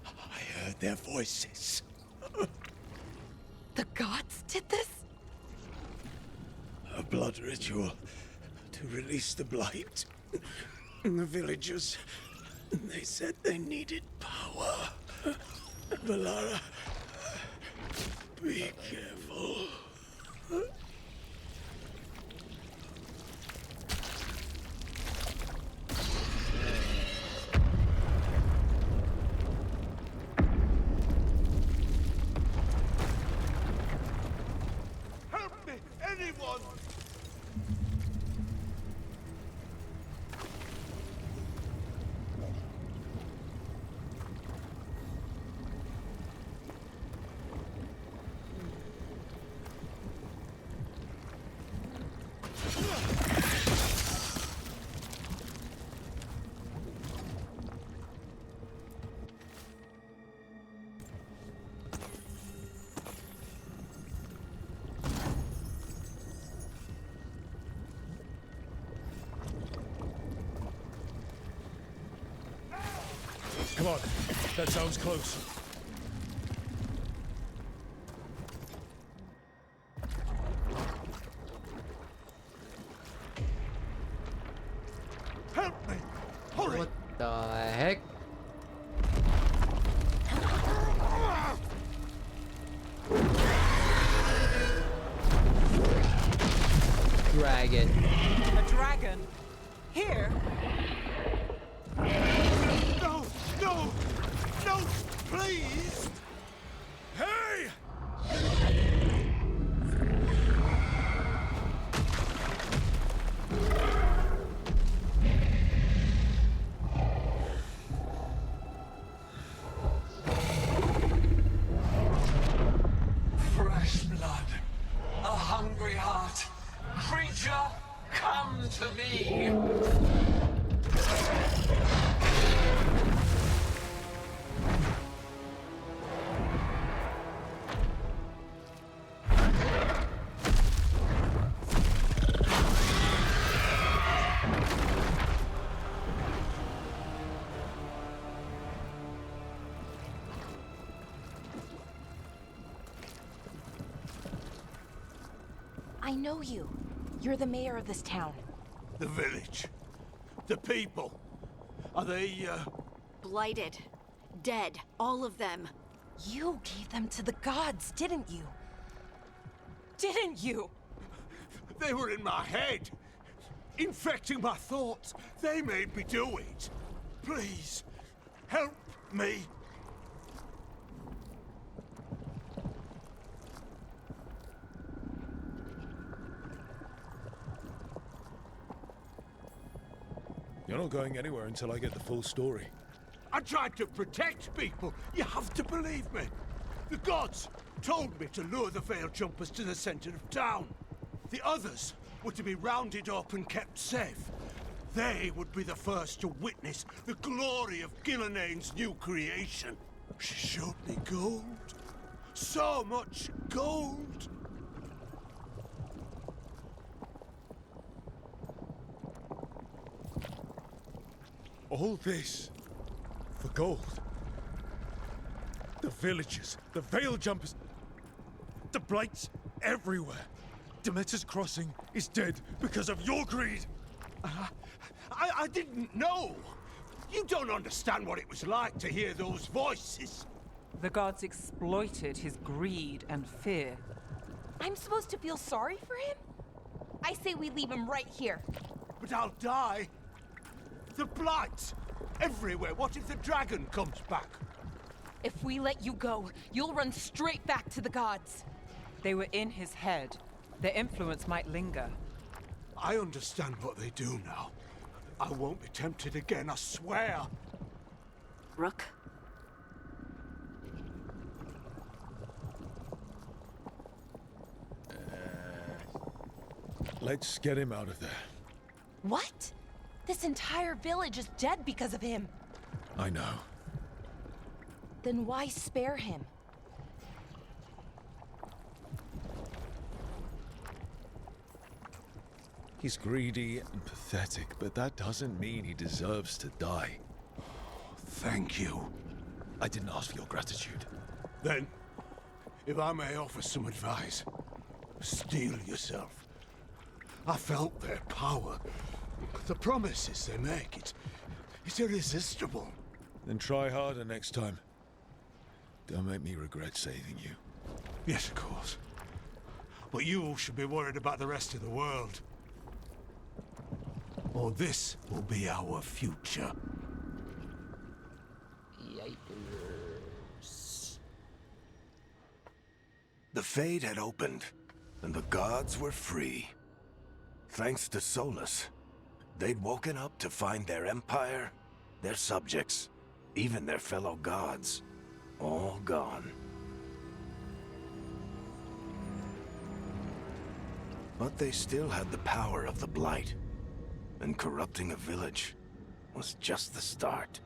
I heard their voices. The gods did this? A blood ritual to release the blight. And the villagers, they said they needed power. Melara, be careful. Help me, anyone! Come on, that sounds close. Help me! Hurry! What the heck? Dragon. A dragon? Here? No! No! No! Please! Hey! Fresh blood, a hungry heart. Creature, come to me. I know you. You're the mayor of this town. The village. The people. Are they, Blighted. Dead. All of them. You gave them to the gods, didn't you? Didn't you? They were in my head. Infecting my thoughts. They made me do it. Please, help me. You're not going anywhere until I get the full story. I tried to protect people. You have to believe me. The gods told me to lure the Veil Jumpers to the center of town. The others were to be rounded up and kept safe. They would be the first to witness the glory of Gilnenane's new creation. She showed me gold. So much gold. All this for gold. The villagers, the Veil Jumpers. The Blight's everywhere. Demeter's Crossing is dead because of your greed. I didn't know. You don't understand what it was like to hear those voices. The gods exploited his greed and fear. I'm supposed to feel sorry for him? I say we leave him right here. But I'll die. The Blight! Everywhere. What if the dragon comes back? If we let you go, you'll run straight back to the gods. They were in his head. Their influence might linger. I understand what they do now. I won't be tempted again, I swear. Rook? Let's get him out of there. What? This entire village is dead because of him. I know. Then why spare him? He's greedy and pathetic, but that doesn't mean he deserves to die. Thank you. I didn't ask for your gratitude. Then, if I may offer some advice, steel yourself. I felt their power. The promises they make, it's irresistible. Then try harder next time. Don't make me regret saving you. Yes, of course. But you should be worried about the rest of the world. Or this will be our future. Yikers. The Fade had opened, and the gods were free. Thanks to Solus, they'd woken up to find their empire, their subjects, even their fellow gods, all gone. But they still had the power of the Blight, and corrupting a village was just the start.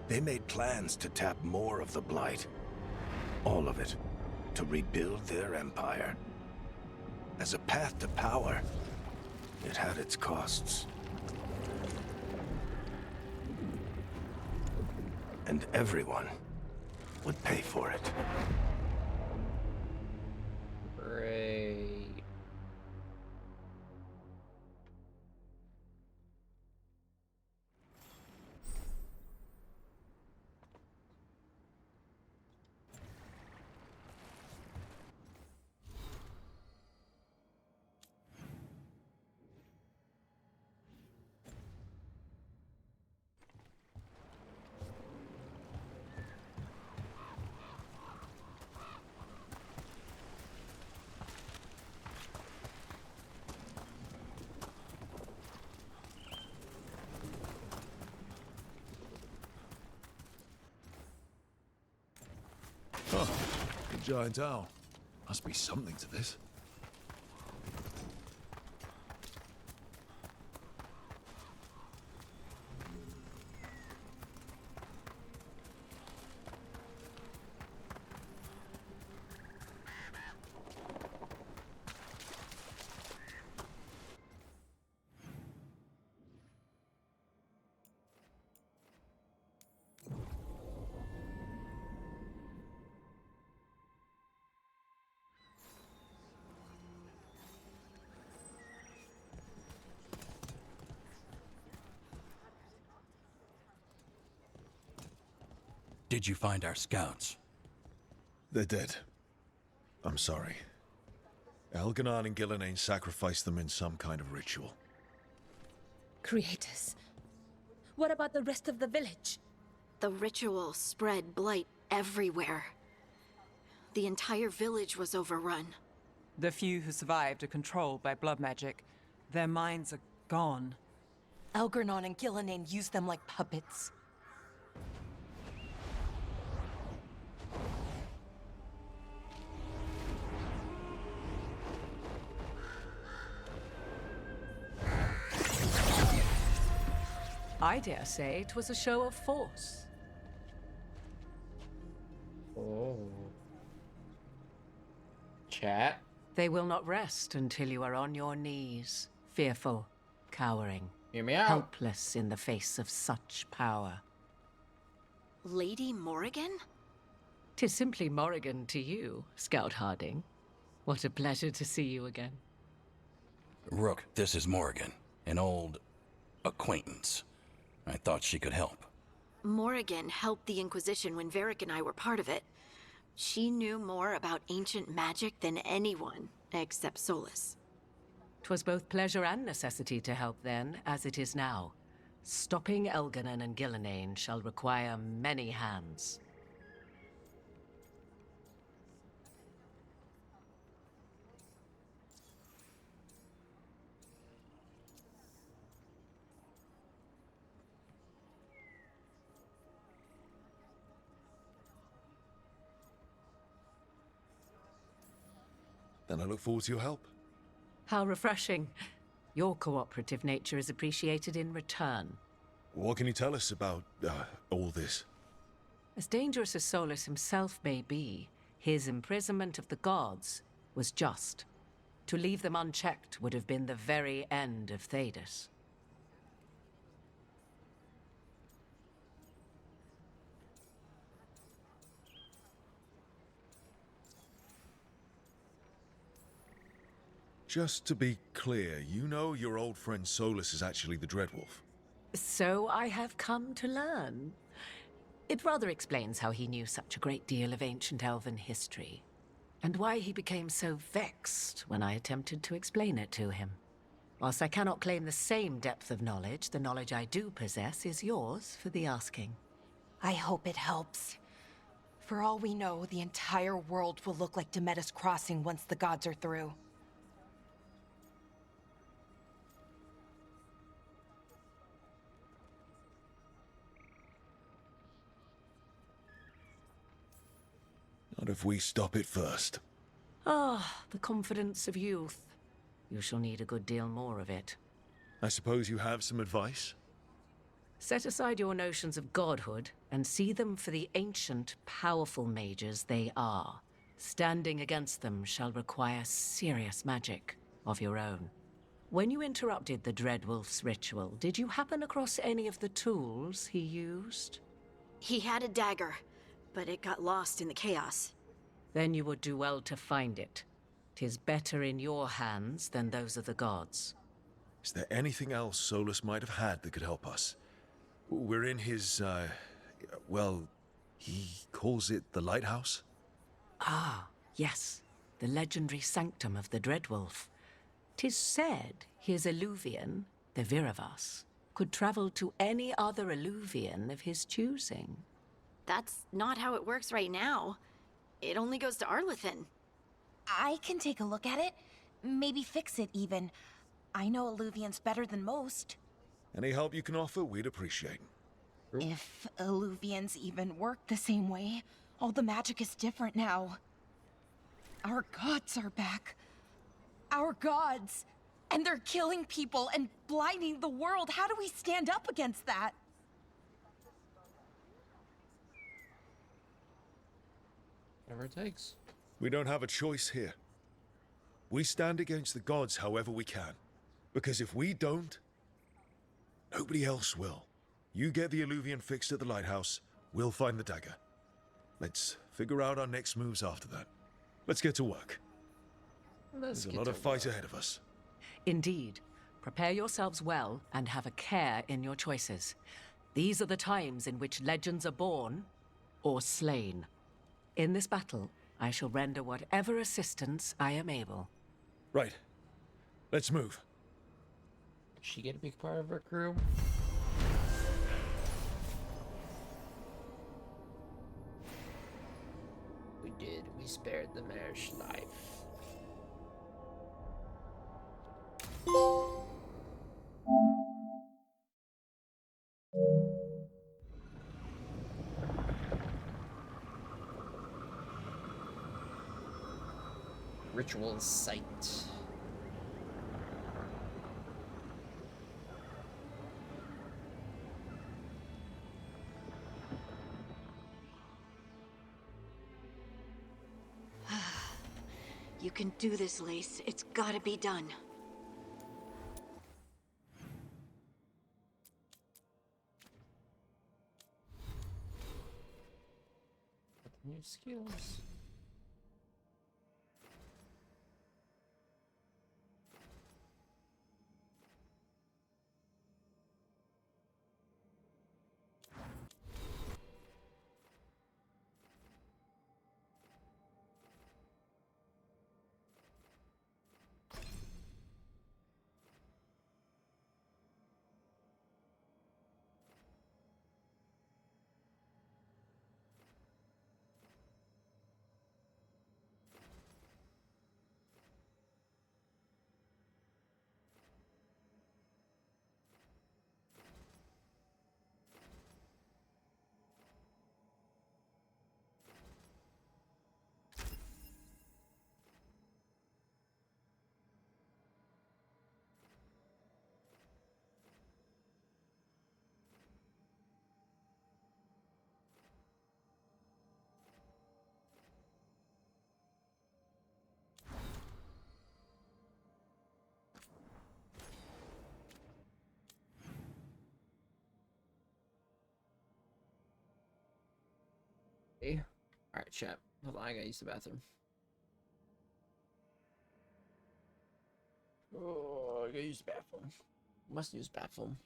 They made plans to tap more of the Blight, all of it, to rebuild their empire. As a path to power, it had its costs. And everyone would pay for it. Great. Huh. The giant owl. Must be something to this. Did you find our scouts? They're dead. I'm sorry. Elganon and Gillenane sacrificed them in some kind of ritual. Creators. What about the rest of the village? The ritual spread blight everywhere. The entire village was overrun. The few who survived are controlled by blood magic. Their minds are gone. Elgernon and Gillenane used them like puppets. I dare say it was a show of force. Oh. Chat? They will not rest until you are on your knees, fearful, cowering, Hear me out. helpless in the face of such power. Lady Morrigan? 'Tis simply Morrigan to you, Scout Harding. What a pleasure to see you again. Rook, this is Morrigan, an old acquaintance. I thought she could help. Morrigan helped the Inquisition when Varric and I were part of it. She knew more about ancient magic than anyone, except Solus. 'Twas both pleasure and necessity to help then, as it is now. Stopping Elganon and Gillenane shall require many hands. Then I look forward to your help. How refreshing. Your cooperative nature is appreciated in return. What can you tell us about all this? As dangerous as Solus himself may be, his imprisonment of the gods was just. To leave them unchecked would have been the very end of Thedas. Just to be clear, you know your old friend Solus is actually the Dreadwolf. So I have come to learn. It rather explains how he knew such a great deal of ancient elven history, and why he became so vexed when I attempted to explain it to him. Whilst I cannot claim the same depth of knowledge, the knowledge I do possess is yours for the asking. I hope it helps. For all we know, the entire world will look like Demetus Crossing once the gods are through. Not if we stop it first. Ah, the confidence of youth. You shall need a good deal more of it. I suppose you have some advice? Set aside your notions of godhood and see them for the ancient, powerful mages they are. Standing against them shall require serious magic of your own. When you interrupted the Dreadwolf's ritual, did you happen across any of the tools he used? He had a dagger, but it got lost in the chaos. Then you would do well to find it. 'Tis better in your hands than those of the gods. Is there anything else Solus might have had that could help us? We're in his, well, he calls it the Lighthouse? Ah, yes. The legendary sanctum of the Dreadwolf. 'Tis said his Eluvian, the Viravas, could travel to any other Eluvian of his choosing. That's not how it works right now. It only goes to Arlethan. I can take a look at it. Maybe fix it, even. I know Eluvians better than most. Any help you can offer, we'd appreciate. If Eluvians even work the same way, all the magic is different now. Our gods are back. Our gods! And they're killing people and blinding the world. How do we stand up against that? Whatever it takes. We don't have a choice here. We stand against the gods however we can. Because if we don't, nobody else will. You get the Eluvian fixed at the lighthouse, we'll find the dagger. Let's figure out our next moves after that. Let's get to work. There's a lot of fight ahead of us. Indeed. Prepare yourselves well and have a care in your choices. These are the times in which legends are born or slain. In this battle, I shall render whatever assistance I am able. Right. Let's move. She get a big part of her crew? We did. We spared the mayor's life. Ritual site. You can do this, Lace. It's gotta be done. New skills. Okay. Alright, chat. Hold on, I gotta use the bathroom. Oh, I gotta use the bathroom. Must use bathroom.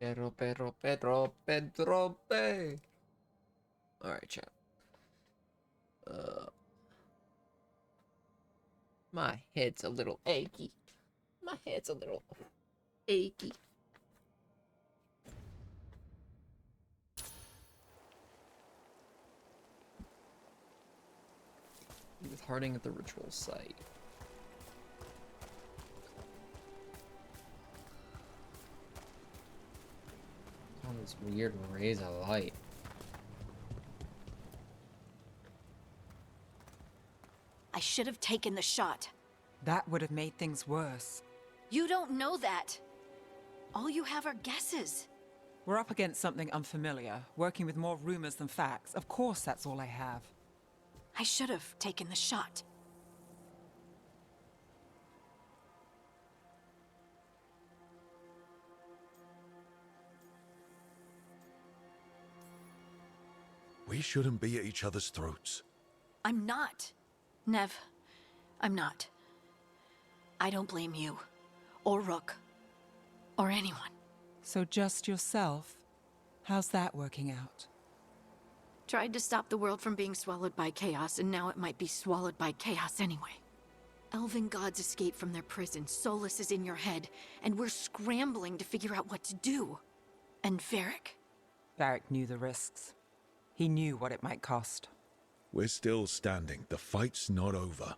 Pedro. Alright, chat. My head's a little achy. My head's a little achy. With Harding at the ritual site. All these weird rays of light. I should have taken the shot. That would have made things worse. You don't know that. All you have are guesses. We're up against something unfamiliar, working with more rumors than facts. Of course, that's all I have. I should have taken the shot. We shouldn't be at each other's throats. I'm not. Nev, I'm not. I don't blame you, or Rook, or anyone. So just yourself? How's that working out? Tried to stop the world from being swallowed by chaos, and now it might be swallowed by chaos anyway. Elven gods escape from their prison, Solus is in your head, and we're scrambling to figure out what to do. And Varric? Varric knew the risks. He knew what it might cost. We're still standing. The fight's not over.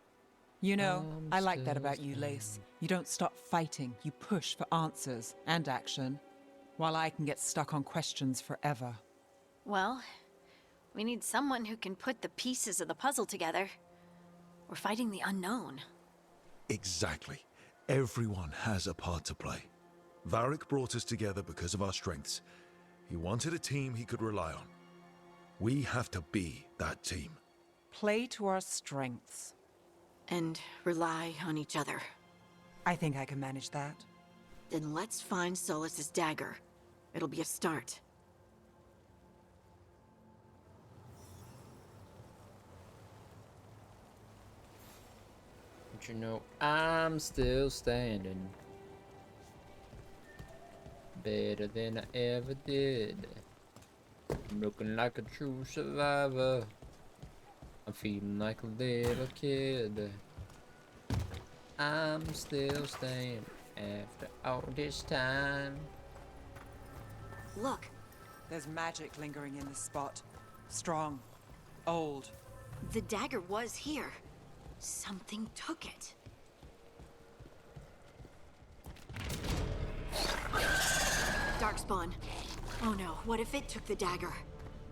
You know, I like that about you, Lace. You don't stop fighting. You push for answers and action, while I can get stuck on questions forever. Well, we need someone who can put the pieces of the puzzle together. We're fighting the unknown. Exactly. Everyone has a part to play. Varric brought us together because of our strengths. He wanted a team he could rely on. We have to be that team. Play to our strengths. And rely on each other. I think I can manage that. Then let's find Solus's dagger. It'll be a start. But you know, I'm still standing. Better than I ever did. I'm looking like a true survivor. I'm feeling like a little kid. I'm still staying after all this time. Look. There's magic lingering in this spot. Strong. Old. The dagger was here. Something took it. Darkspawn. Oh no, what if it took the dagger?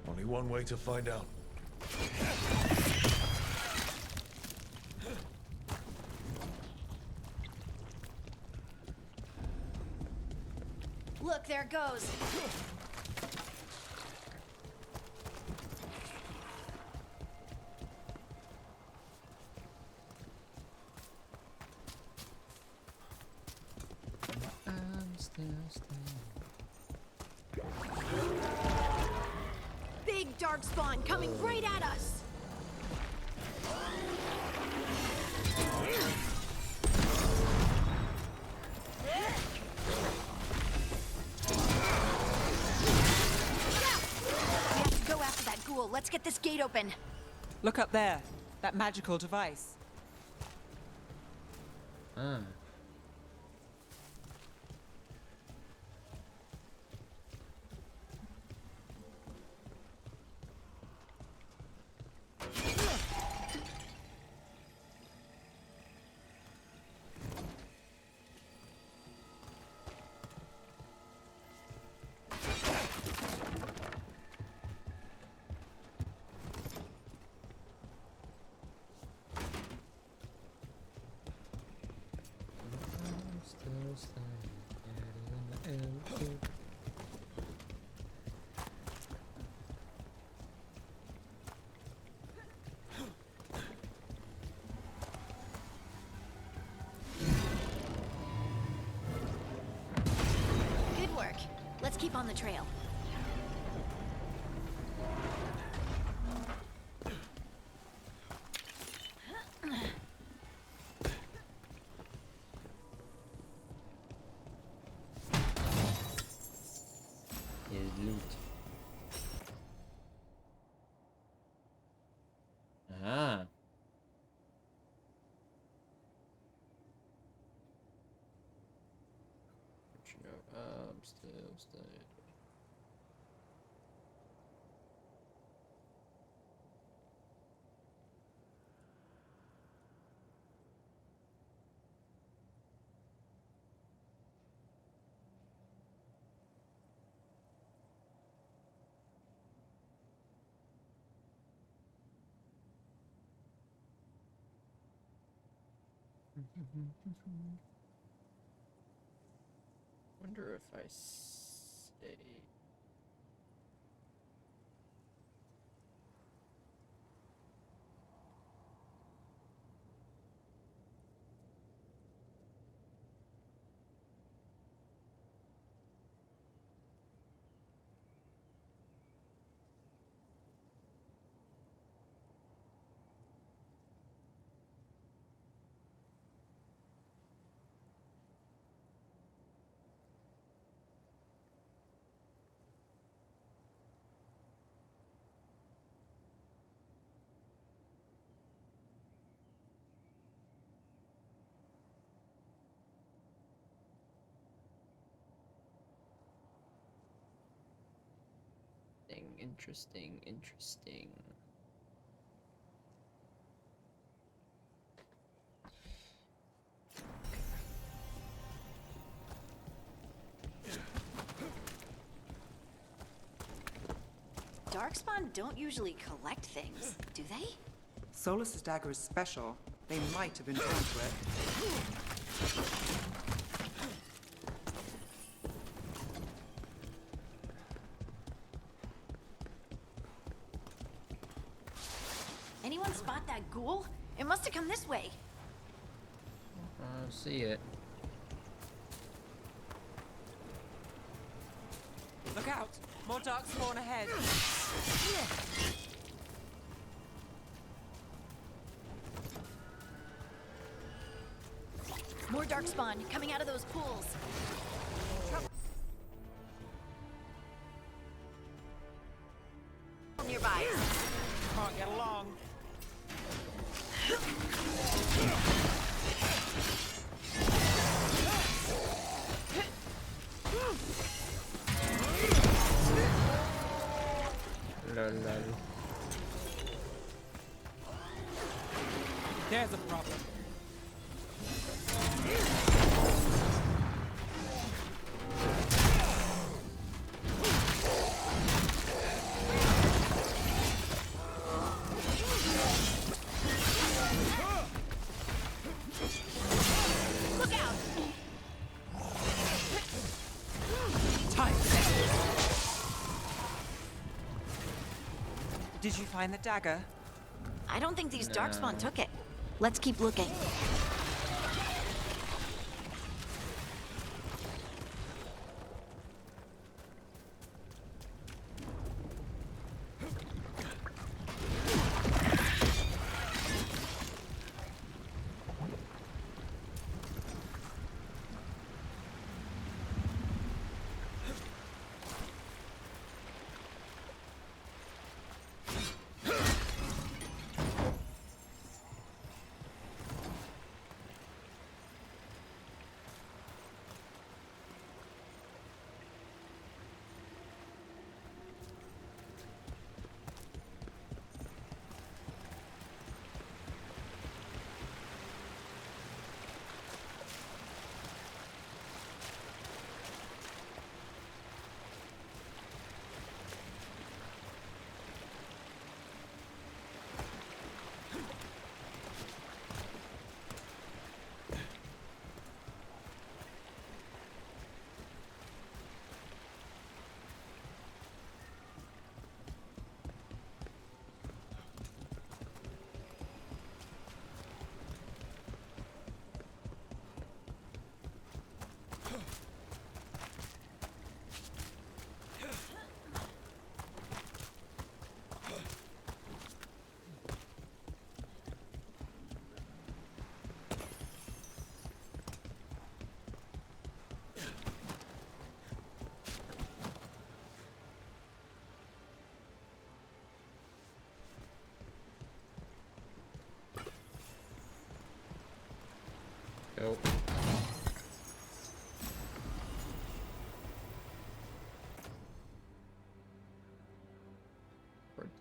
Only one way to find out. Look, there it goes. I'm still staying. Big Darkspawn coming right at us. Go after that ghoul. Let's get this gate open. Look up there. That magical device. Ah. Good work. Let's keep on the trail. loot. Ah. Still. Wonder if I stay. Interesting. Darkspawn don't usually collect things, do they? Solus's dagger is special. They might have been drawn to it. Anyone spot that ghoul? It must have come this way. I see it. Look out! More dark spawn ahead. More darkspawn coming out of those pools. Nearby. Can't get along. Lol. There's a problem. Look out! Time. Did you find the dagger? I don't think these darkspawn took it. Let's keep looking.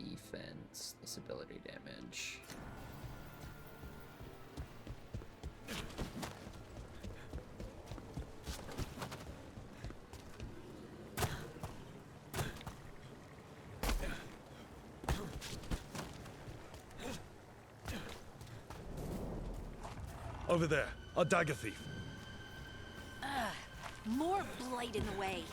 defense, this ability damage. Over there, a dagger thief. More blight in the way.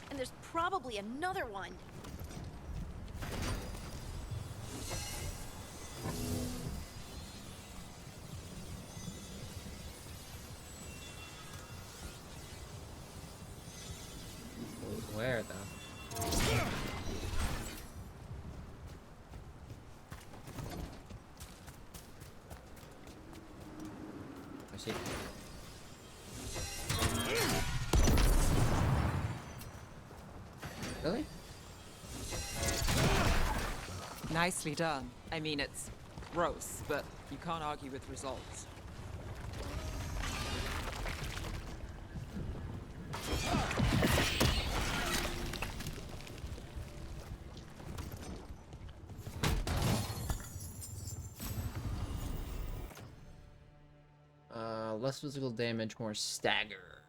And there's probably another one. Where though? I see. Really? Nicely done. I mean, it's gross, but you can't argue with results. Less physical damage, more stagger.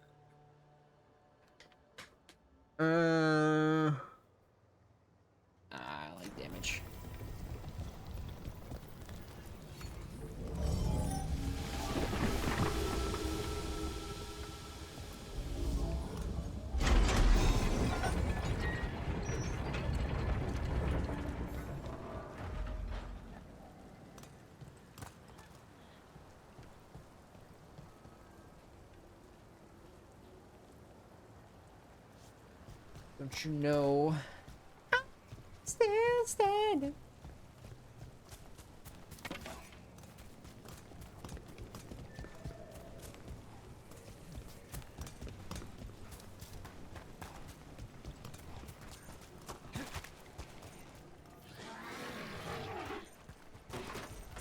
I like damage. Don't you know? I'm still standing.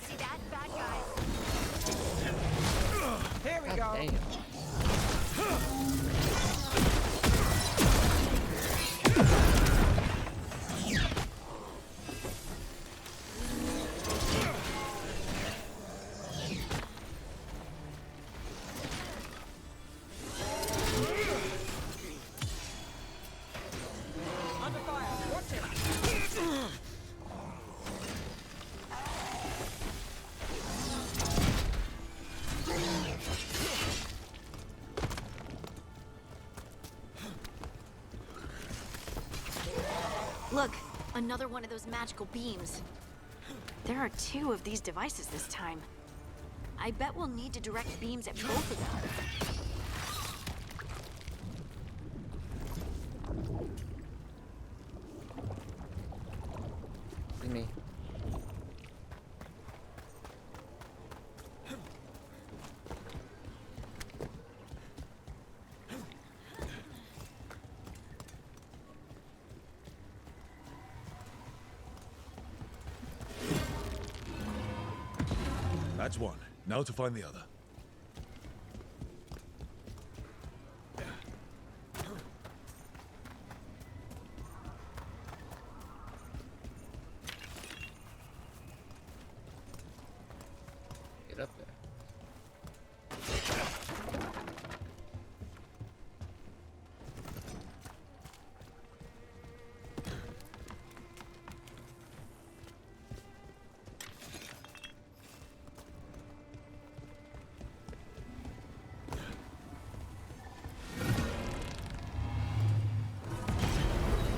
See that? Bad guys. Here we God go. damn. Under fire. Watch it. Look, another one of those magical beams. There are 2 of these devices this time. I bet we'll need to direct beams at both of them. See me. That's one. Now to find the other. Get up there.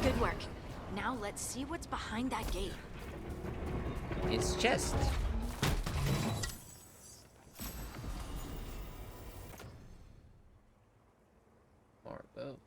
Good work. Now let's see what's behind that gate. It's chest. More boat.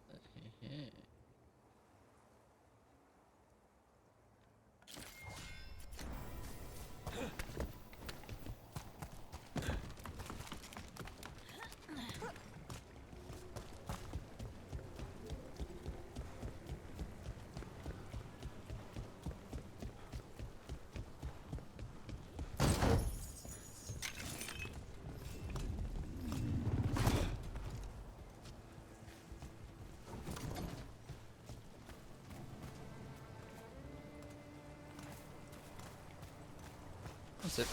That's it.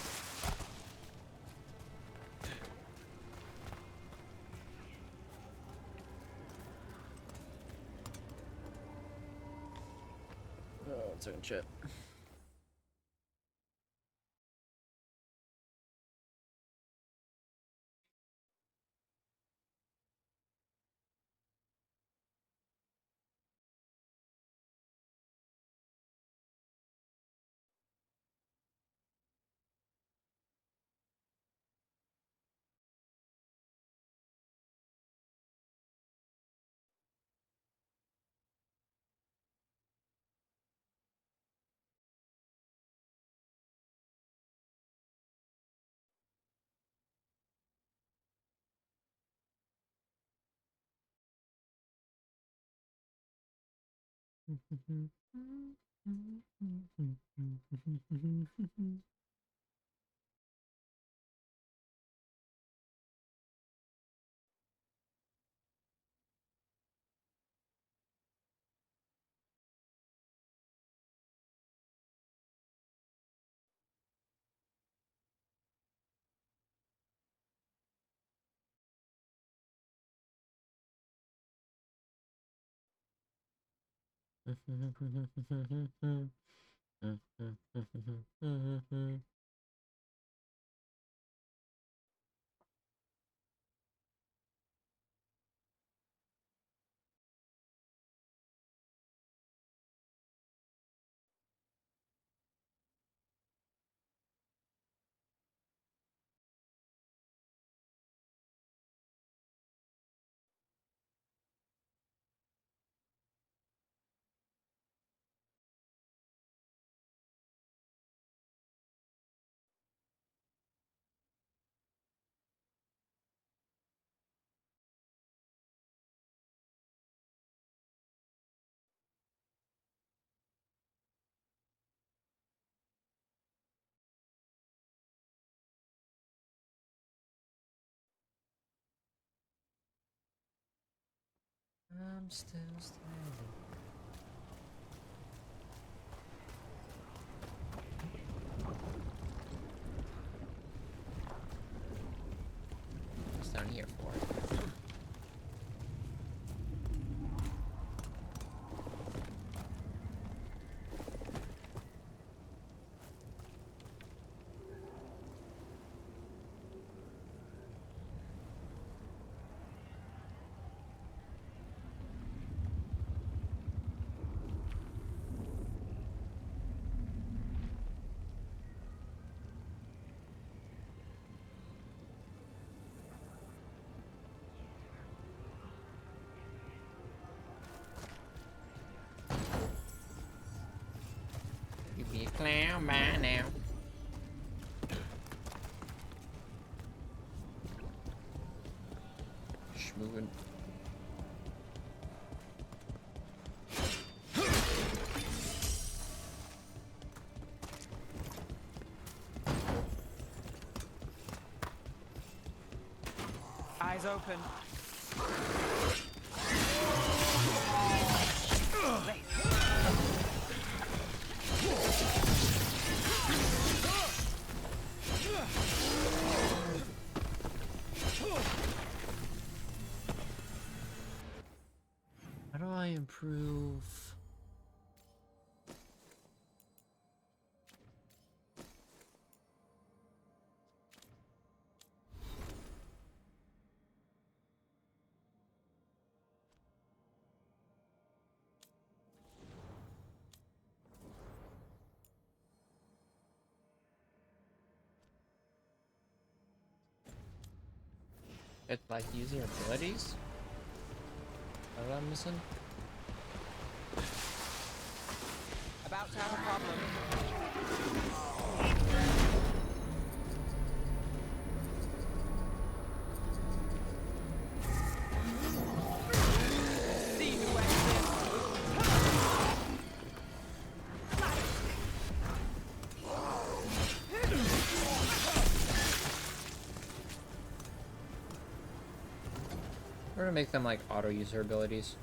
Oh, 1 second, chat. I'm still standing. What's down here for? You be a clown by now. Moving. Eyes open. How do I improve? It like user abilities? What am I missing? About to have a problem. See who We're gonna make them like auto user abilities.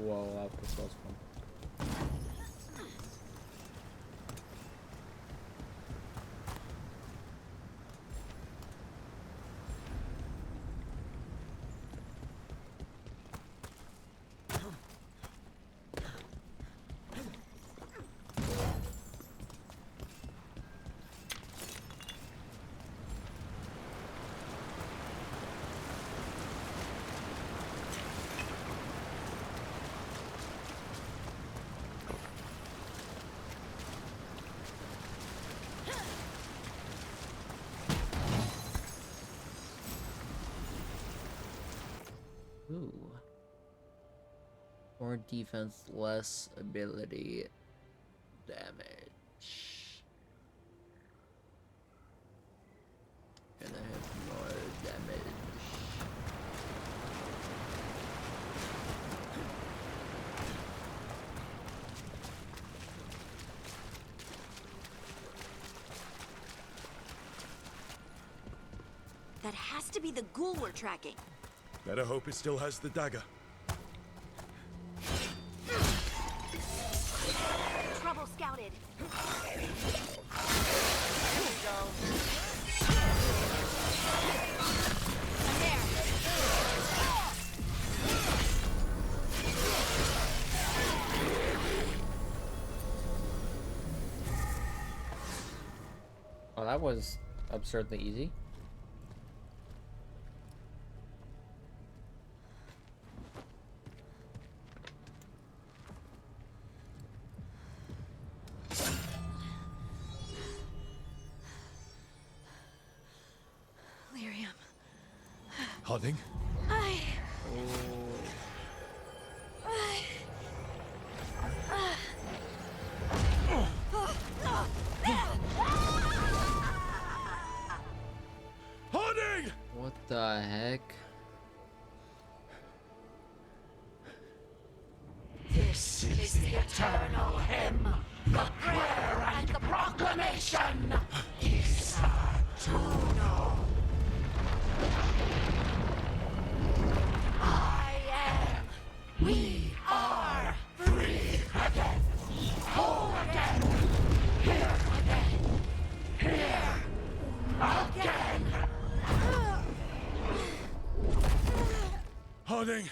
Whoa, this was fun. Ooh. More defense, less ability damage. And I have more damage. That has to be the ghoul we're tracking. Better hope it still has the dagger. Trouble scouted. Well, that was absurdly easy. Lyrium. Harding? Harding! What the heck? This is the eternal hymn, the prayer and the proclamation. Isatuno. I am. We are free again. Whole again. Here again. Here again. Harding!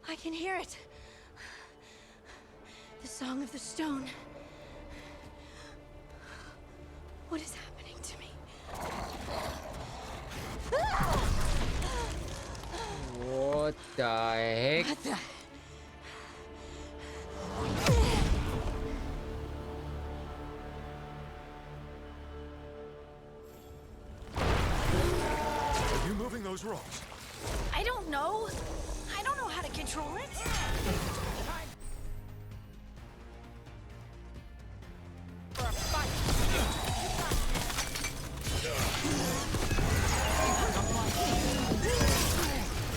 I can hear it. The Song of the Stone. What is happening to me? What the heck? What the? Are you moving those rocks? I don't know. I don't know how to control it. For a fight.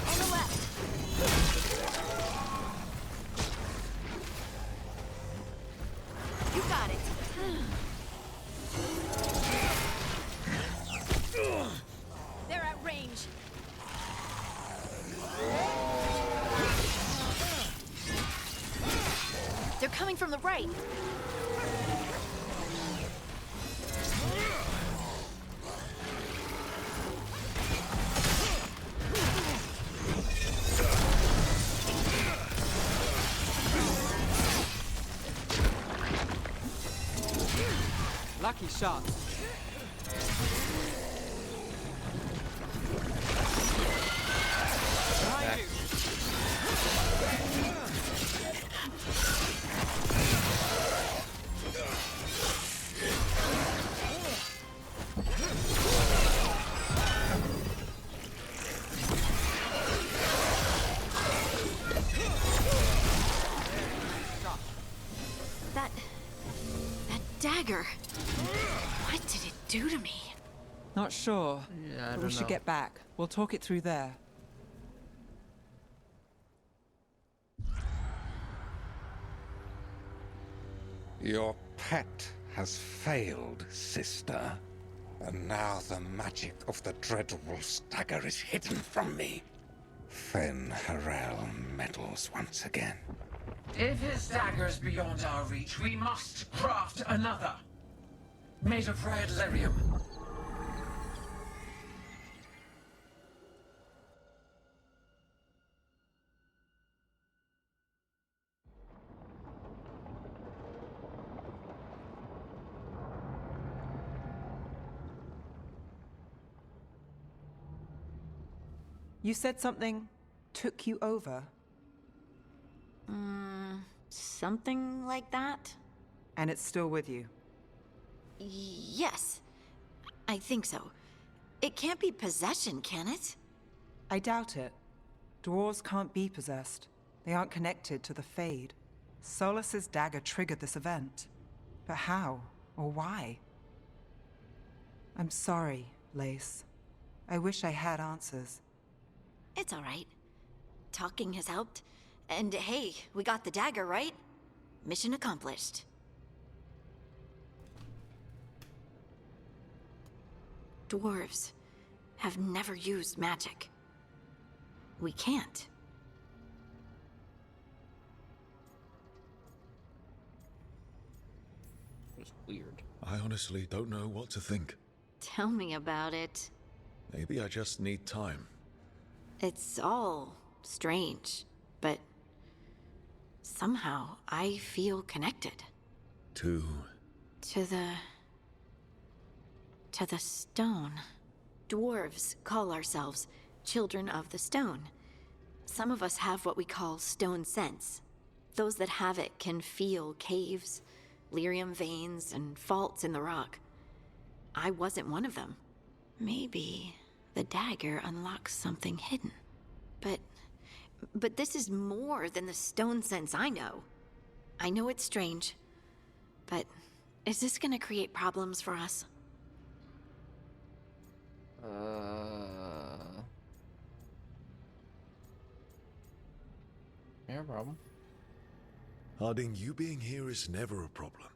On the left. You got it. They're at range. They're coming from the right. Lucky shot. Behind you. That dagger. What did it do to me? Not sure. Yeah, I but don't we should know. get back. We'll talk it through there. Your pet has failed, sister. And now the magic of the Dreadwolf's dagger is hidden from me. Fen Harel meddles once again. If his dagger's beyond our reach, we must craft another. Made of red lyrium. You said something took you over, Something like that? and it's still with you. Yes. I think so. It can't be possession, can it? I doubt it. Dwarves can't be possessed. They aren't connected to the Fade. Solus's dagger triggered this event. But how? Or why? I'm sorry, Lace. I wish I had answers. It's all right. Talking has helped. And hey, we got the dagger, right? Mission accomplished. Dwarves have never used magic. We can't. It's weird. I honestly don't know what to think. Tell me about it. Maybe I just need time. It's all strange, but somehow I feel connected. To To the stone. Dwarves call ourselves Children of the Stone. Some of us have what we call stone sense. Those that have it can feel caves, lyrium veins, and faults in the rock. I wasn't one of them. Maybe the dagger unlocks something hidden. But this is more than the stone sense I know. I know it's strange, but is this gonna create problems for us? No problem. Harding, you being here is never a problem.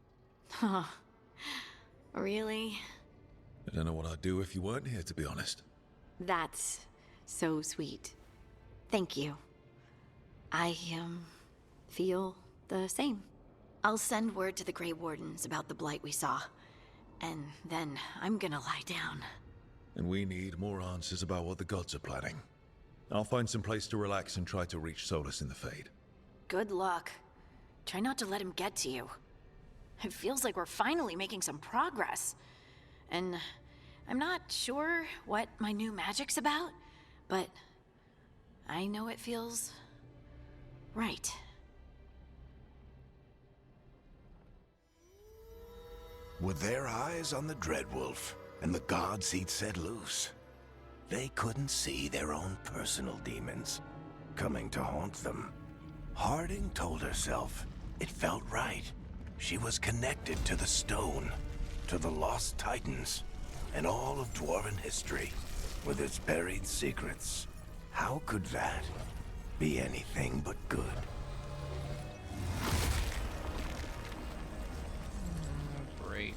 Huh. Really? I don't know what I'd do if you weren't here, to be honest. That's so sweet. Thank you. I, feel the same. I'll send word to the Grey Wardens about the blight we saw. And then I'm gonna lie down. And we need more answers about what the gods are planning. I'll find some place to relax and try to reach Solus in the Fade. Good luck. Try not to let him get to you. It feels like we're finally making some progress. And I'm not sure what my new magic's about, but I know it feels right. With their eyes on the Dreadwolf and the gods he'd set loose, they couldn't see their own personal demons coming to haunt them. Harding told herself it felt right. She was connected to the stone, to the lost titans, and all of Dwarven history, with its buried secrets. How could that be anything but good? Great.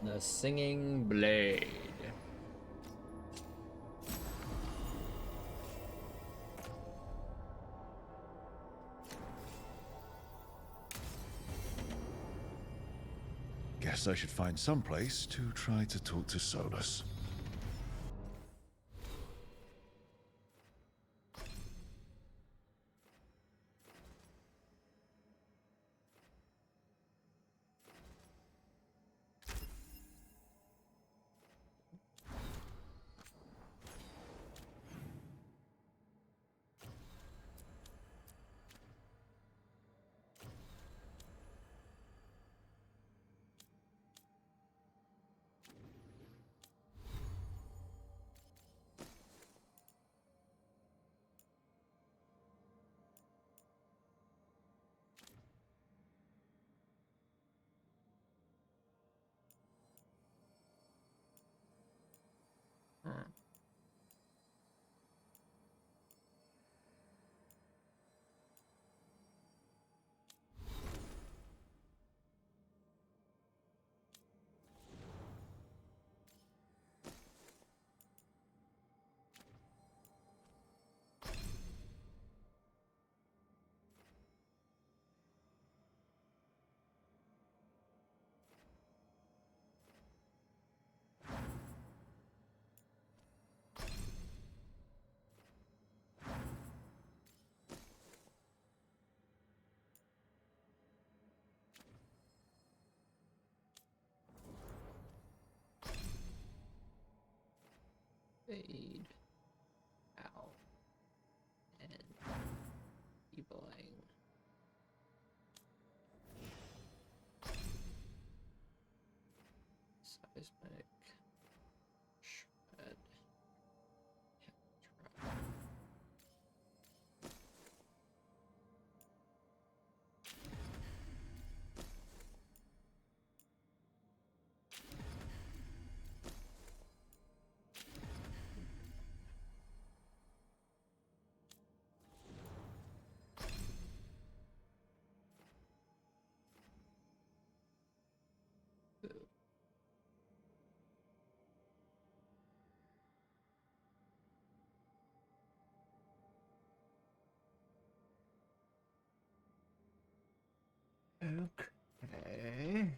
The Singing Blade. Guess I should find some place to try to talk to Solus. Fade out and Evil-ing. Seismic shred. Trap. Okay.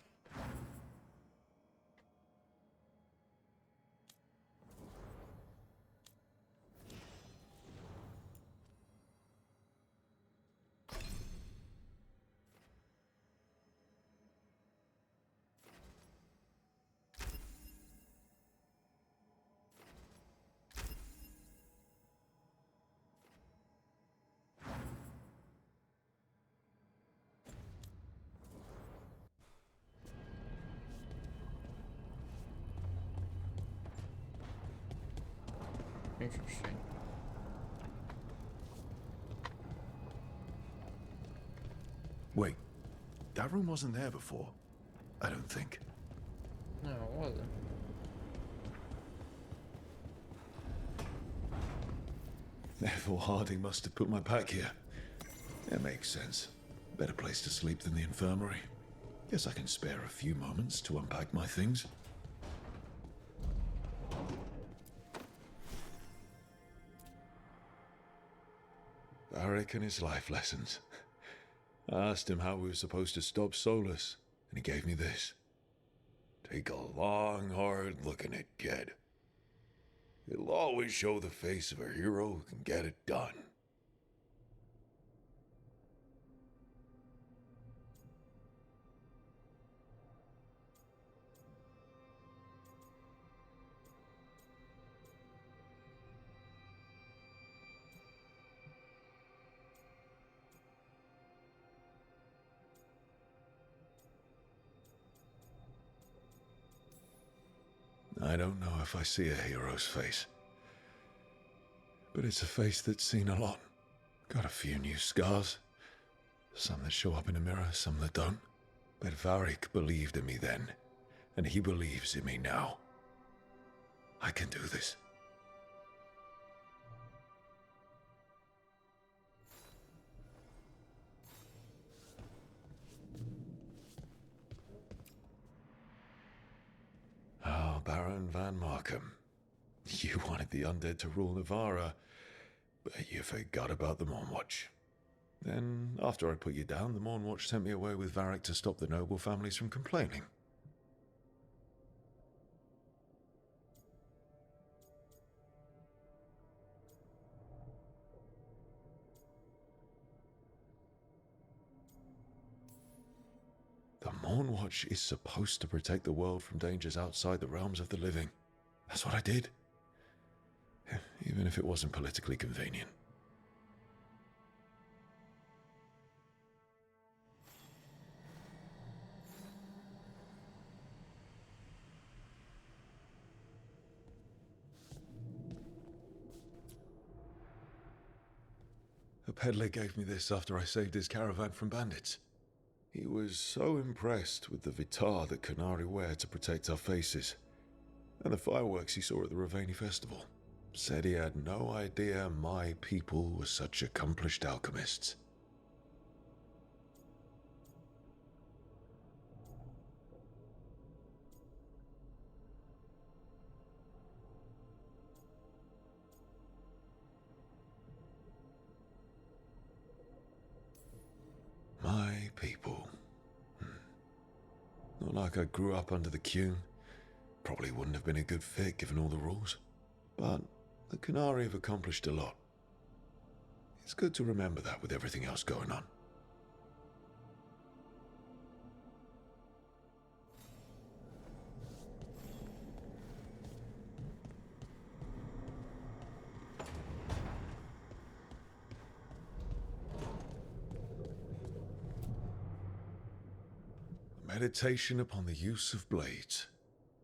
Interesting. Wait, that room wasn't there before. I don't think. No, it wasn't. Therefore, Harding must have put my pack here. That makes sense. Better place to sleep than the infirmary. Guess I can spare a few moments to unpack my things. Varric and his life lessons. I asked him how we were supposed to stop Solus, and he gave me this. Take a long, hard look at it, kid. It'll always show the face of a hero who can get it done. I don't know if I see a hero's face. But it's a face that's seen a lot. Got a few new scars. Some that show up in a mirror, some that don't. But Varric believed in me then, and he believes in me now. I can do this. Oh, Baron Van Markham. You wanted the undead to rule Navarra, but you forgot about the Mournwatch. Then, after I put you down, the Mournwatch sent me away with Varric to stop the noble families from complaining. The Mournwatch is supposed to protect the world from dangers outside the realms of the living. That's what I did. Even if it wasn't politically convenient. A peddler gave me this after I saved his caravan from bandits. He was so impressed with the Vitar that Qunari wear to protect our faces, and the fireworks he saw at the Ravani festival. Said he had no idea my people were such accomplished alchemists. My people. Not like I grew up under the Qun. Probably wouldn't have been a good fit given all the rules. But the Qunari have accomplished a lot. It's good to remember that with everything else going on. Meditation upon the use of blades.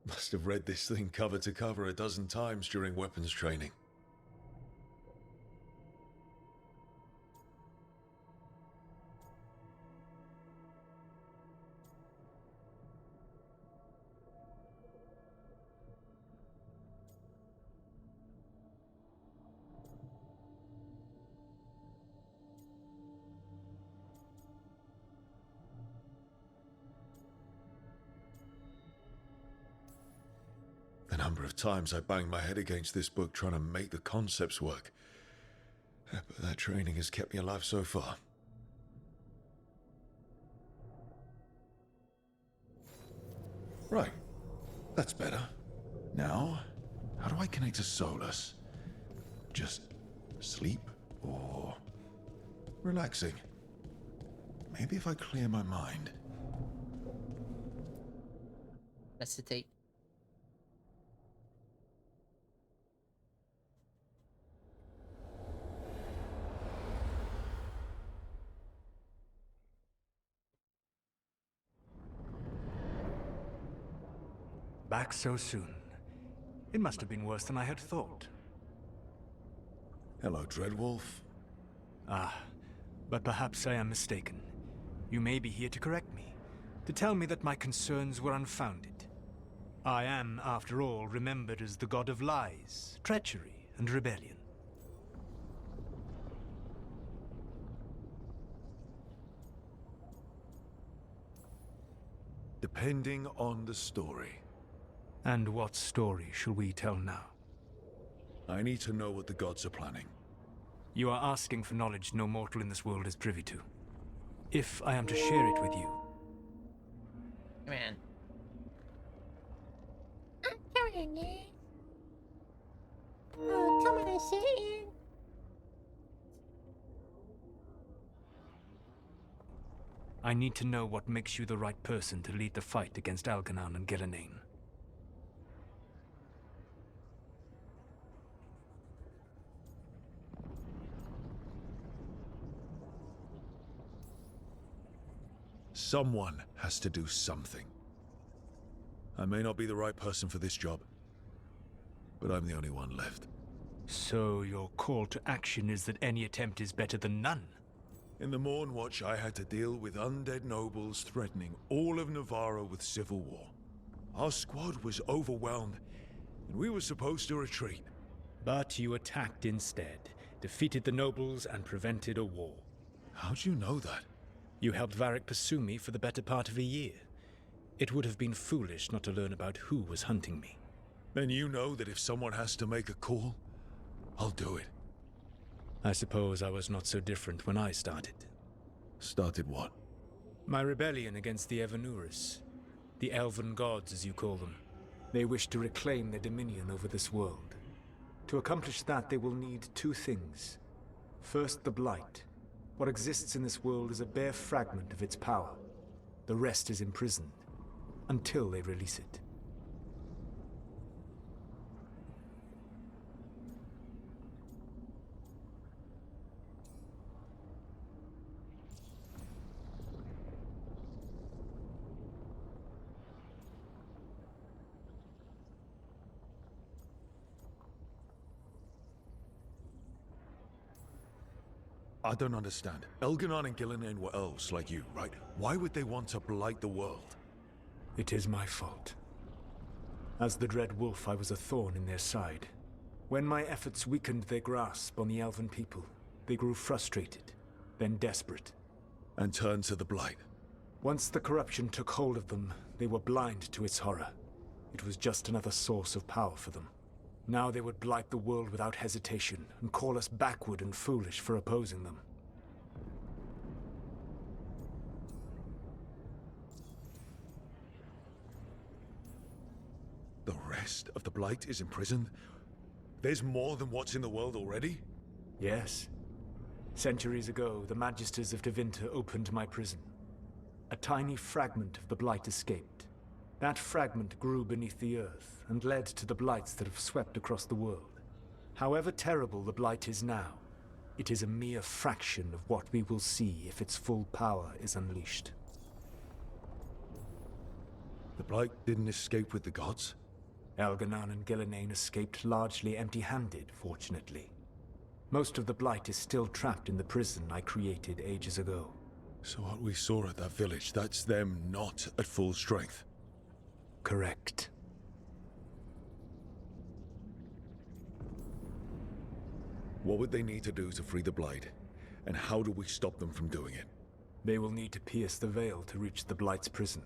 Must have read this thing cover to cover a dozen times during weapons training. The number of times I banged my head against this book trying to make the concepts work. But that training has kept me alive so far. Right. That's better. Now, how do I connect to Solus? Just sleep or relaxing? Maybe if I clear my mind. Necessitate. Back so soon. It must have been worse than I had thought. Hello, Dreadwolf. Ah, but perhaps I am mistaken. You may be here to correct me, to tell me that my concerns were unfounded. I am, after all, remembered as the god of lies, treachery, and rebellion. Depending on the story. And what story shall we tell now? I need to know what the gods are planning. You are asking for knowledge no mortal in this world is privy to. If I am to share it with you... Come on. I'm doing it. Oh, come on, I say it. I need to know what makes you the right person to lead the fight against Algernon and Gillenane. Someone has to do something. I may not be the right person for this job, but I'm the only one left. So your call to action is that any attempt is better than none? In the Mornwatch, I had to deal with undead nobles threatening all of Navarro with civil war. Our squad was overwhelmed, and we were supposed to retreat. But you attacked instead, defeated the nobles, and prevented a war. How'd you know that? You helped Varric pursue me for the better part of a year. It would have been foolish not to learn about who was hunting me. Then you know that if someone has to make a call, I'll do it. I suppose I was not so different when I started. Started what? My rebellion against the Evanuris. The Elven gods, as you call them. They wish to reclaim their dominion over this world. To accomplish that, they will need two things. First, the Blight. What exists in this world is a bare fragment of its power. The rest is imprisoned, until they release it. I don't understand. Elganon and Gillenane were elves like you, right? Why would they want to blight the world? It is my fault. As the Dread Wolf, I was a thorn in their side. When my efforts weakened their grasp on the Elven people, they grew frustrated, then desperate. And turned to the Blight. Once the corruption took hold of them, they were blind to its horror. It was just another source of power for them. Now they would blight the world without hesitation, and call us backward and foolish for opposing them. The rest of the Blight is imprisoned? There's more than what's in the world already? Yes. Centuries ago, the Magisters of Tevinter opened my prison. A tiny fragment of the Blight escaped. That fragment grew beneath the earth and led to the blights that have swept across the world. However terrible the Blight is now, it is a mere fraction of what we will see if its full power is unleashed. The Blight didn't escape with the gods? Elganan and Gillenane escaped largely empty-handed, fortunately. Most of the Blight is still trapped in the prison I created ages ago. So what we saw at that village, that's them not at full strength? Correct. What would they need to do to free the Blight? And how do we stop them from doing it? They will need to pierce the veil to reach the Blight's prison.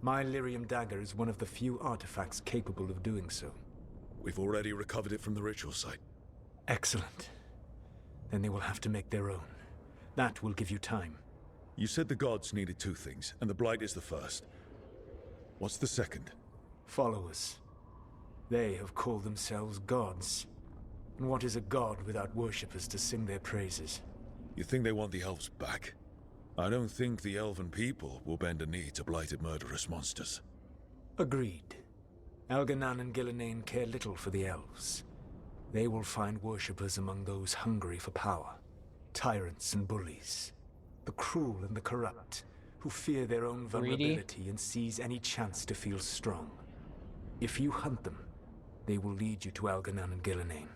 My Lyrium dagger is one of the few artifacts capable of doing so. We've already recovered it from the ritual site. Excellent. Then they will have to make their own. That will give you time. You said the gods needed two things, and the Blight is the first. What's the second? Followers. They have called themselves gods. And what is a god without worshippers to sing their praises? You think they want the elves back? I don't think the elven people will bend a knee to blighted murderous monsters. Agreed. Elganan and Gillenane care little for the elves. They will find worshippers among those hungry for power. Tyrants and bullies. The cruel and the corrupt, who fear their own vulnerability and seize any chance to feel strong. If you hunt them, they will lead you to Elganan and Gillenane.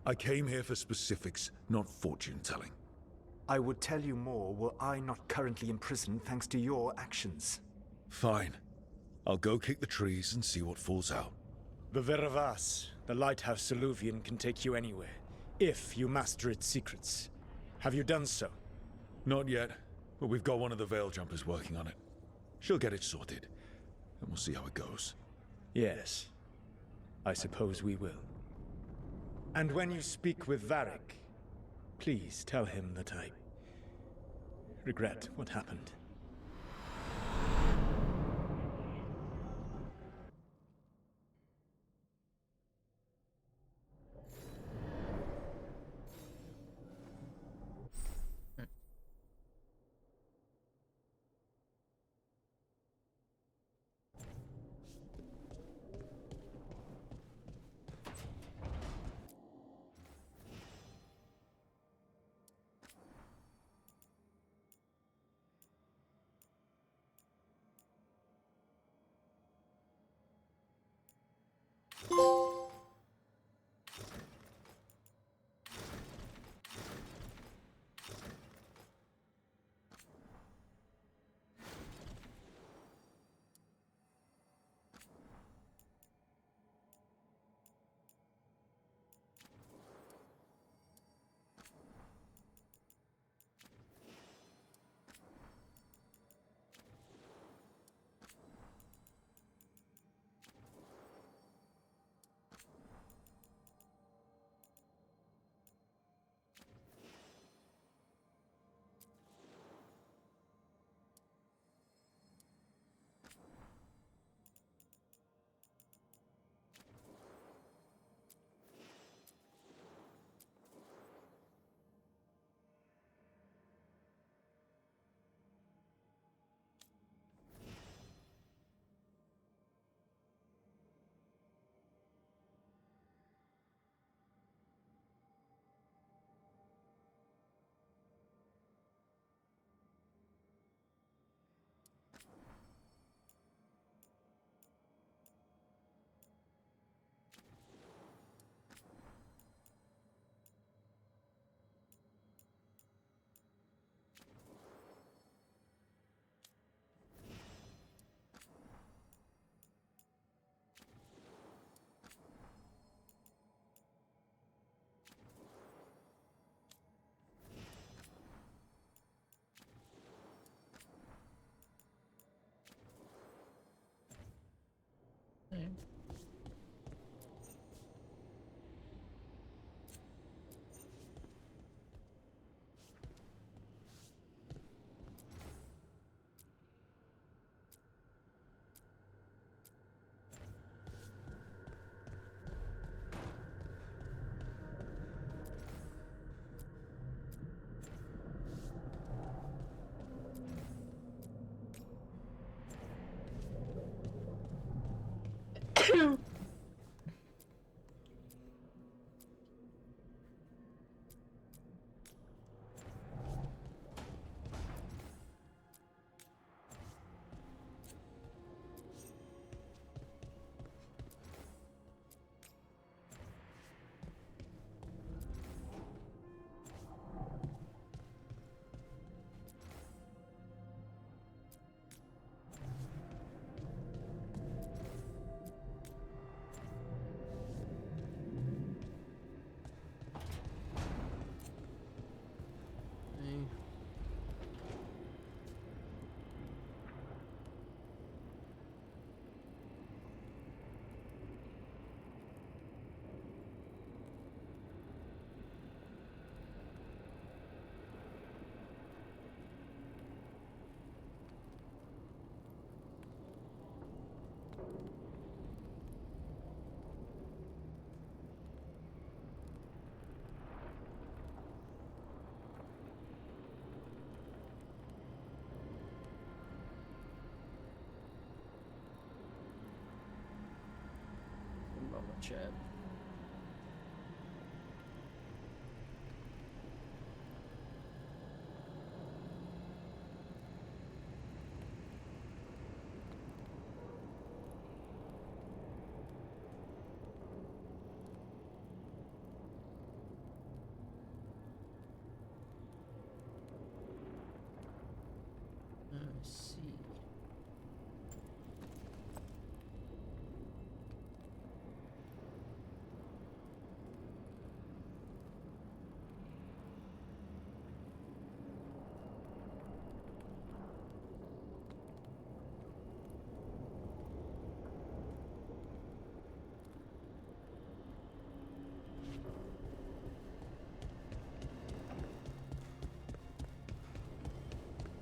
I came here for specifics, not fortune-telling. I would tell you more were I not currently imprisoned thanks to your actions. Fine. I'll go kick the trees and see what falls out. The Veravas, the lighthouse Soluvian, can take you anywhere, if you master its secrets. Have you done so? Not yet, but we've got one of the Veil Jumpers working on it. She'll get it sorted, and we'll see how it goes. Yes. I suppose we will. And when you speak with Varric, please tell him that I regret what happened. chat. Let's see.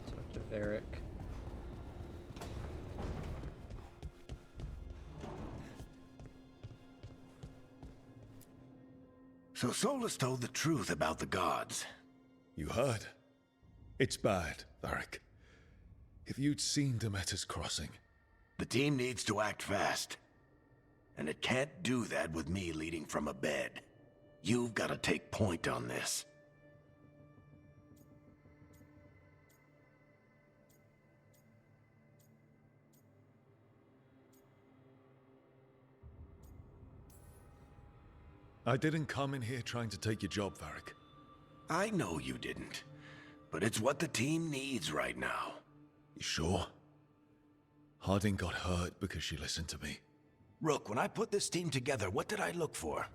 Talk to Varric. So Solus told the truth about the gods. You heard? It's bad, Varric. If you'd seen Demeter's crossing... The team needs to act fast. And it can't do that with me leading from a bed. You've got to take point on this. I didn't come in here trying to take your job, Varric. I know you didn't. But it's what the team needs right now. You sure? Harding got hurt because she listened to me. Rook, when I put this team together, what did I look for?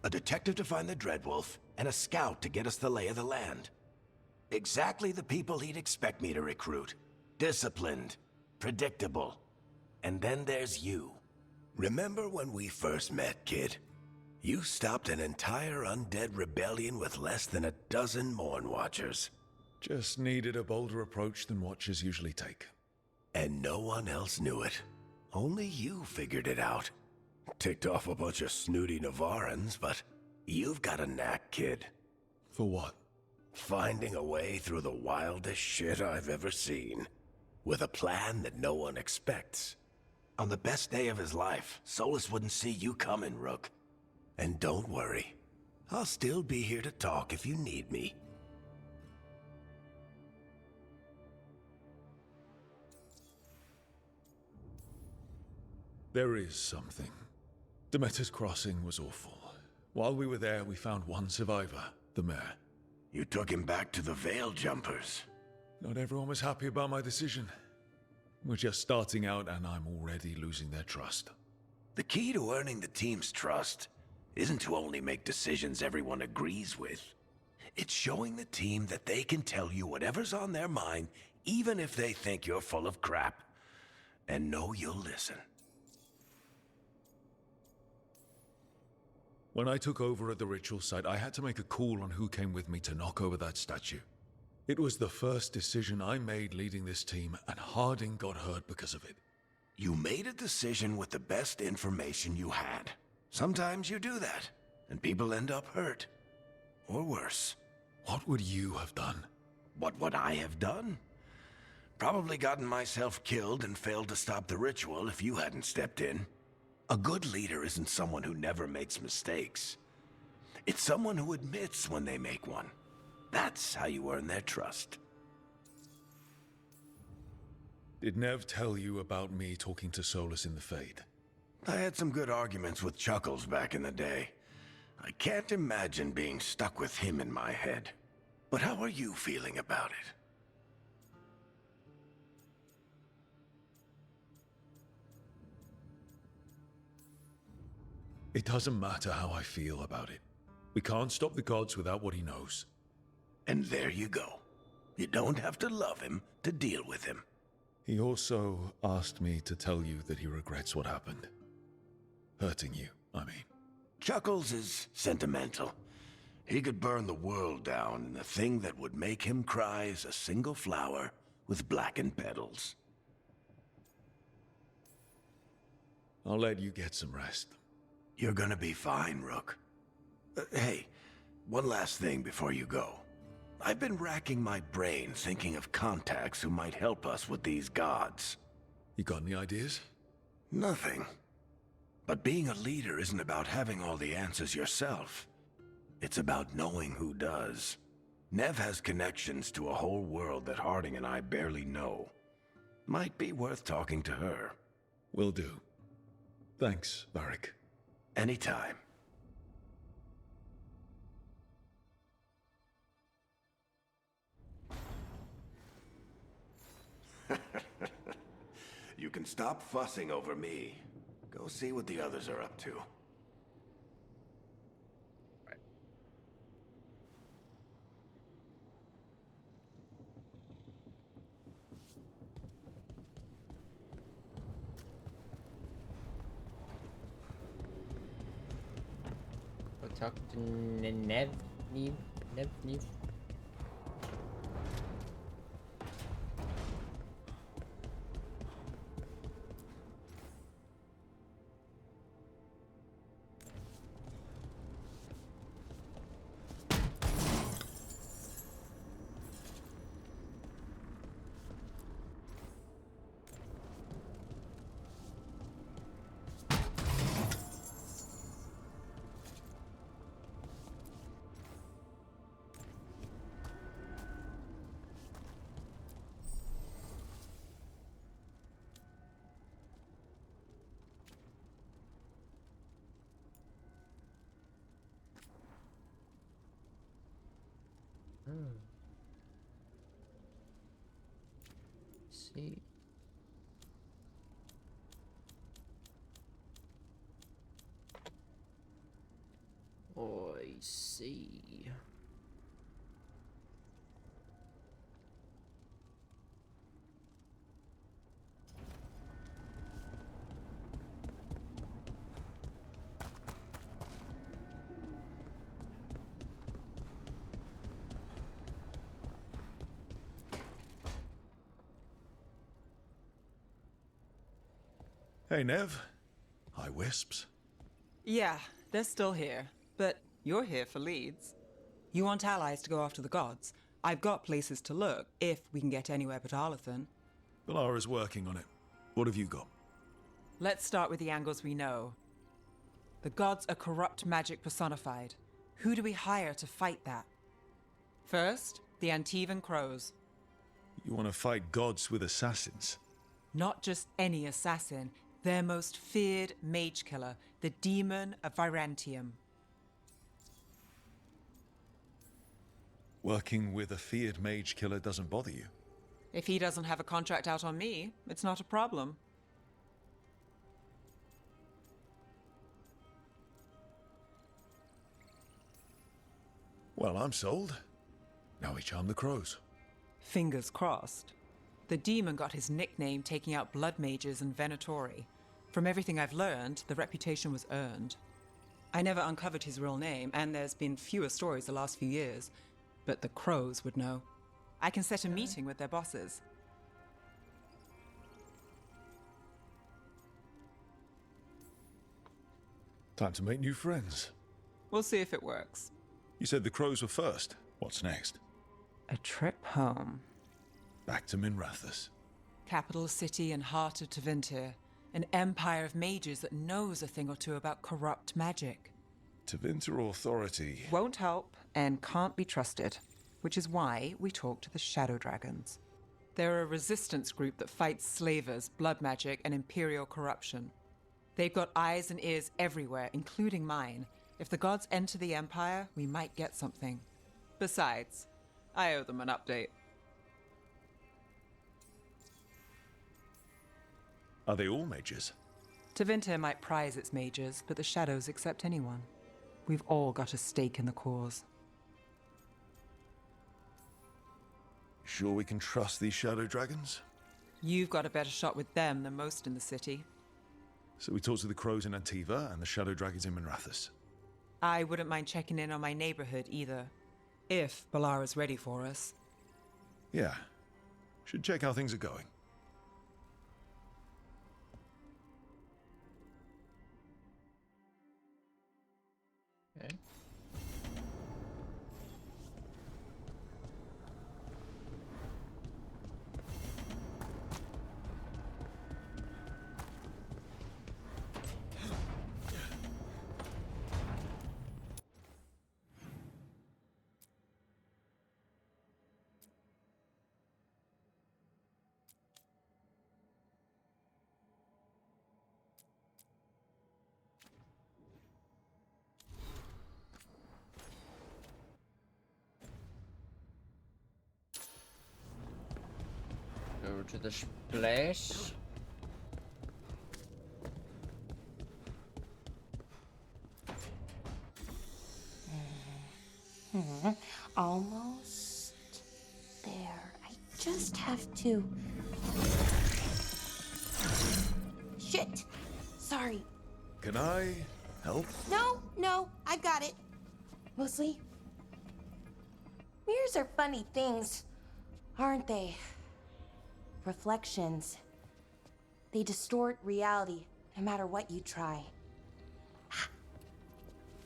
A detective to find the Dreadwolf, and a scout to get us the lay of the land. Exactly the people he'd expect me to recruit. Disciplined, predictable. And then there's you. Remember when we first met, kid? You stopped an entire undead rebellion with less than a dozen Morn Watchers. Just needed a bolder approach than Watchers usually take. And no one else knew it. Only you figured it out. Ticked off a bunch of snooty Navarrans, but you've got a knack, kid. For what? Finding a way through the wildest shit I've ever seen. With a plan that no one expects. On the best day of his life, Solus wouldn't see you coming, Rook. And don't worry. I'll still be here to talk if you need me. There is something. Demeter's crossing was awful. While we were there, we found one survivor, the mayor. You took him back to the Veil Jumpers. Not everyone was happy about my decision. We're just starting out and I'm already losing their trust. The key to earning the team's trust isn't to only make decisions everyone agrees with. It's showing the team that they can tell you whatever's on their mind, even if they think you're full of crap. And know you'll listen. When I took over at the ritual site, I had to make a call on who came with me to knock over that statue. It was the first decision I made leading this team, and Harding got hurt because of it. You made a decision with the best information you had. Sometimes you do that, and people end up hurt. Or worse. What would you have done? What would I have done? Probably gotten myself killed and failed to stop the ritual if you hadn't stepped in. A good leader isn't someone who never makes mistakes. It's someone who admits when they make one. That's how you earn their trust. Did Nev tell you about me talking to Solus in the Fade? I had some good arguments with Chuckles back in the day. I can't imagine being stuck with him in my head. But how are you feeling about it? It doesn't matter how I feel about it. We can't stop the gods without what he knows. And there you go. You don't have to love him to deal with him. He also asked me to tell you that he regrets what happened. Hurting you, I mean. Chuckles is sentimental. He could burn the world down, and the thing that would make him cry is a single flower with blackened petals. I'll let you get some rest. You're gonna be fine, Rook. Hey, one last thing before you go. I've been racking my brain thinking of contacts who might help us with these gods. You got any ideas? Nothing. But being a leader isn't about having all the answers yourself. It's about knowing who does. Nev has connections to a whole world that Harding and I barely know. Might be worth talking to her. Will do. Thanks, Varric. Anytime. You can stop fussing over me. Go see what the others are up to. Go talk to Nev. See. I see. Hey, Nev. Hi, Wisps. Yeah, they're still here. But you're here for leads. You want allies to go after the gods? I've got places to look, if we can get anywhere but Arlathan. Balara's working on it. What have you got? Let's start with the angles we know. The gods are corrupt magic personified. Who do we hire to fight that? First, the Antivan Crows. You want to fight gods with assassins? Not just any assassin, their most feared mage killer, the Demon of Virantium. Working with a feared mage killer doesn't bother you? If he doesn't have a contract out on me, it's not a problem. Well, I'm sold. Now we charm the crows. Fingers crossed. The demon got his nickname taking out blood mages and Venatori. From everything I've learned, the reputation was earned. I never uncovered his real name, and there's been fewer stories the last few years, but the crows would know. I can set a meeting with their bosses. Time to make new friends. We'll see if it works. You said the crows were first. What's next? A trip home. Back to Minrathous. Capital city and heart of Tevinter. An empire of mages that knows a thing or two about corrupt magic. Tevinter Authority. Won't help and can't be trusted, which is why we talk to the Shadow Dragons. They're a resistance group that fights slavers, blood magic, and imperial corruption. They've got eyes and ears everywhere, including mine. If the gods enter the Empire, we might get something. Besides, I owe them an update. Are they all mages? Tevinter might prize its mages, but the Shadows accept anyone. We've all got a stake in the cause. Sure we can trust these Shadow Dragons? You've got a better shot with them than most in the city. So we talk to the crows in Antiva and the Shadow Dragons in Minrathous. I wouldn't mind checking in on my neighborhood either. If Balara's ready for us. Yeah. Should check how things are going. Okay. to this place. Almost there. I just have to. Shit! Sorry. Can I help? No, I've got it. Mostly. Mirrors are funny things, aren't they? Reflections. They distort reality, no matter what you try.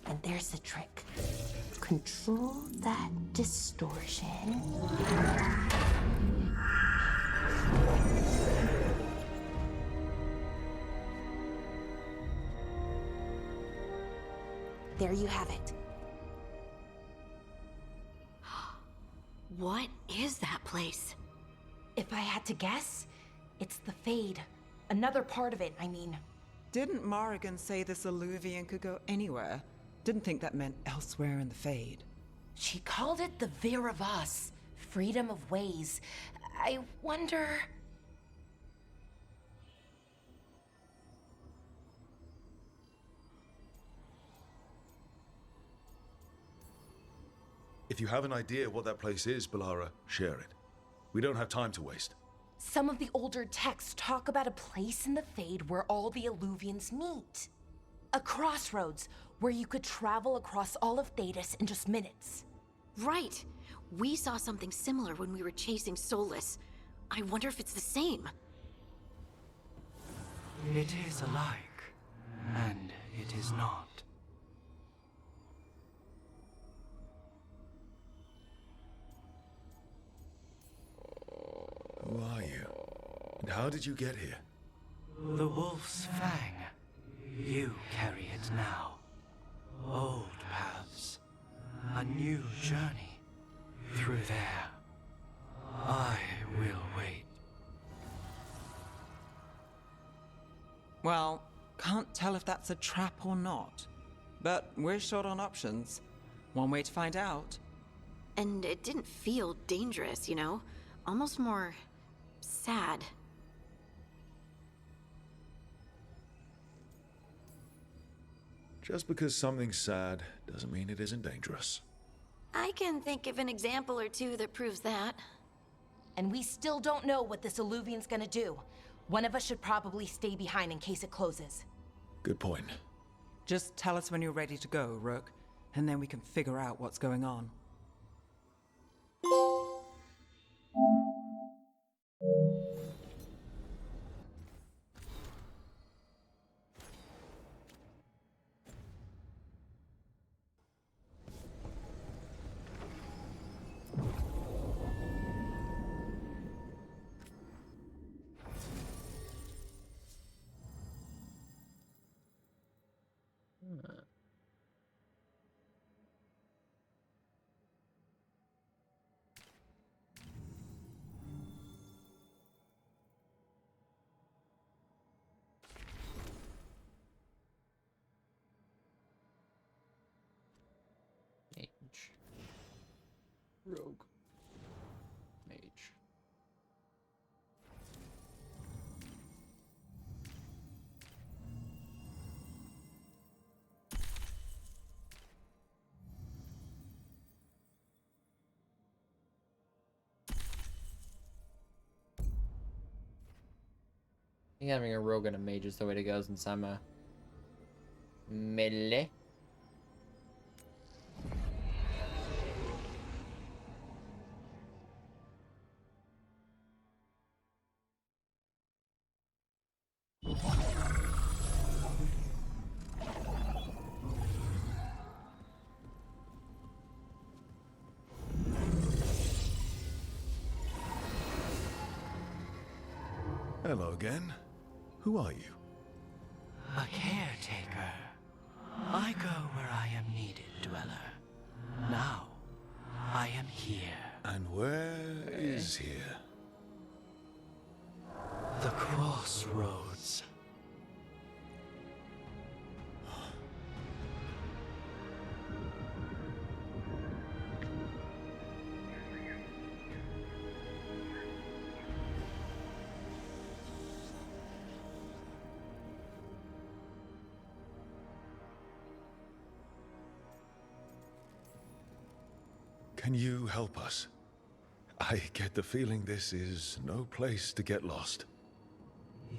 And there's the trick. Control that distortion. There you have it. What is that place? If I had to guess, it's the Fade. Another part of it, I mean. Didn't Morrigan say this Illuvian could go anywhere? Didn't think that meant elsewhere in the Fade. She called it the Vir of Us, freedom of ways. I wonder... If you have an idea what that place is, Balara, share it. We don't have time to waste. Some of the older texts talk about a place in the Fade where all the Illuvians meet. A crossroads where you could travel across all of Thedas in just minutes. Right. We saw something similar when we were chasing Solus. I wonder if it's the same. It is alike, and it is not. Who are you? And how did you get here? The Wolf's Fang. You carry it now. Old paths. A new journey. Through there. I will wait. Well, can't tell if that's a trap or not. But we're short on options. One way to find out. And it didn't feel dangerous, you know? Almost more... sad. Just because something's sad doesn't mean it isn't dangerous. I can think of an example or two that proves that. And we still don't know what this Illuvian's gonna do. One of us should probably stay behind in case it closes. Good point. Just tell us when you're ready to go, Rook, and then we can figure out what's going on. Rogue. Mage. I think having a rogue and a mage is the way to go since I'm a melee. Hello again. Who are you? A caretaker. I go where I am needed, Dweller. Now, I am here. And where is here? The crossroads. Can you help us? I get the feeling this is no place to get lost.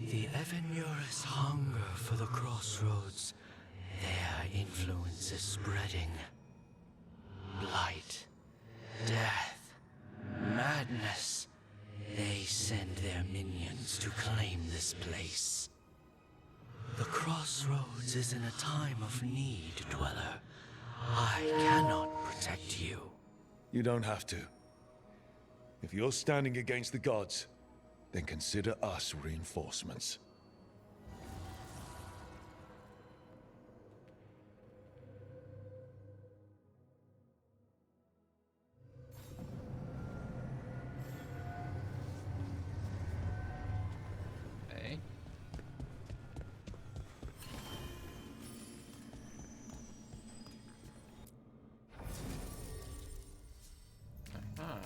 The Evenurus hunger for the crossroads. Their influence is spreading. Blight, death, madness. They send their minions to claim this place. The crossroads is in a time of need, Dweller. I cannot protect you. You don't have to. If you're standing against the gods, then consider us reinforcements. Okay. Aha.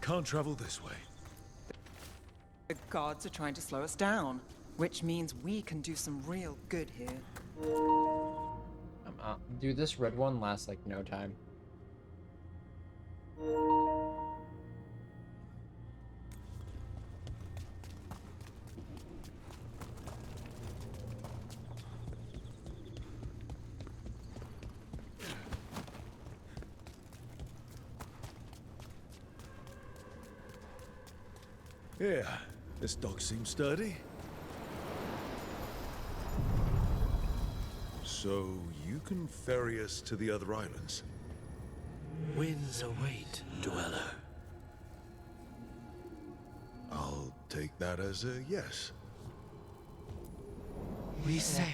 Can't travel this way. The gods are trying to slow us down, which means we can do some real good here. Dude, this red one lasts like no time. Yeah, this dock seems sturdy. So you can ferry us to the other islands? Winds await, Dweller. I'll take that as a yes. We sail.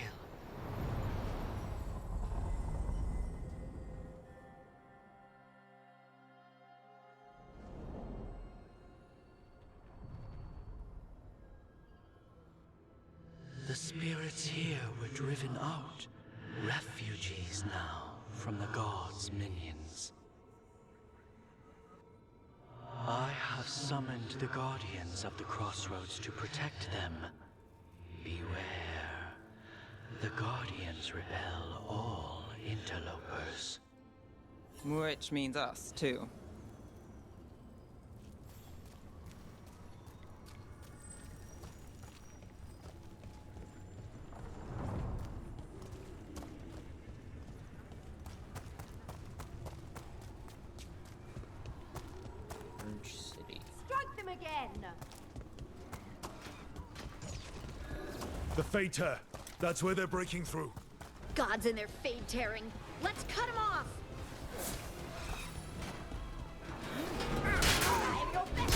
The spirits here were driven out, refugees now from the gods' minions. I have summoned the guardians of the crossroads to protect them. Beware. The guardians repel all interlopers. Which means us, too. Orange City. Strike them again! The Fater! That's where they're breaking through. Gods and their fade tearing. Let's cut them off! I'm your best!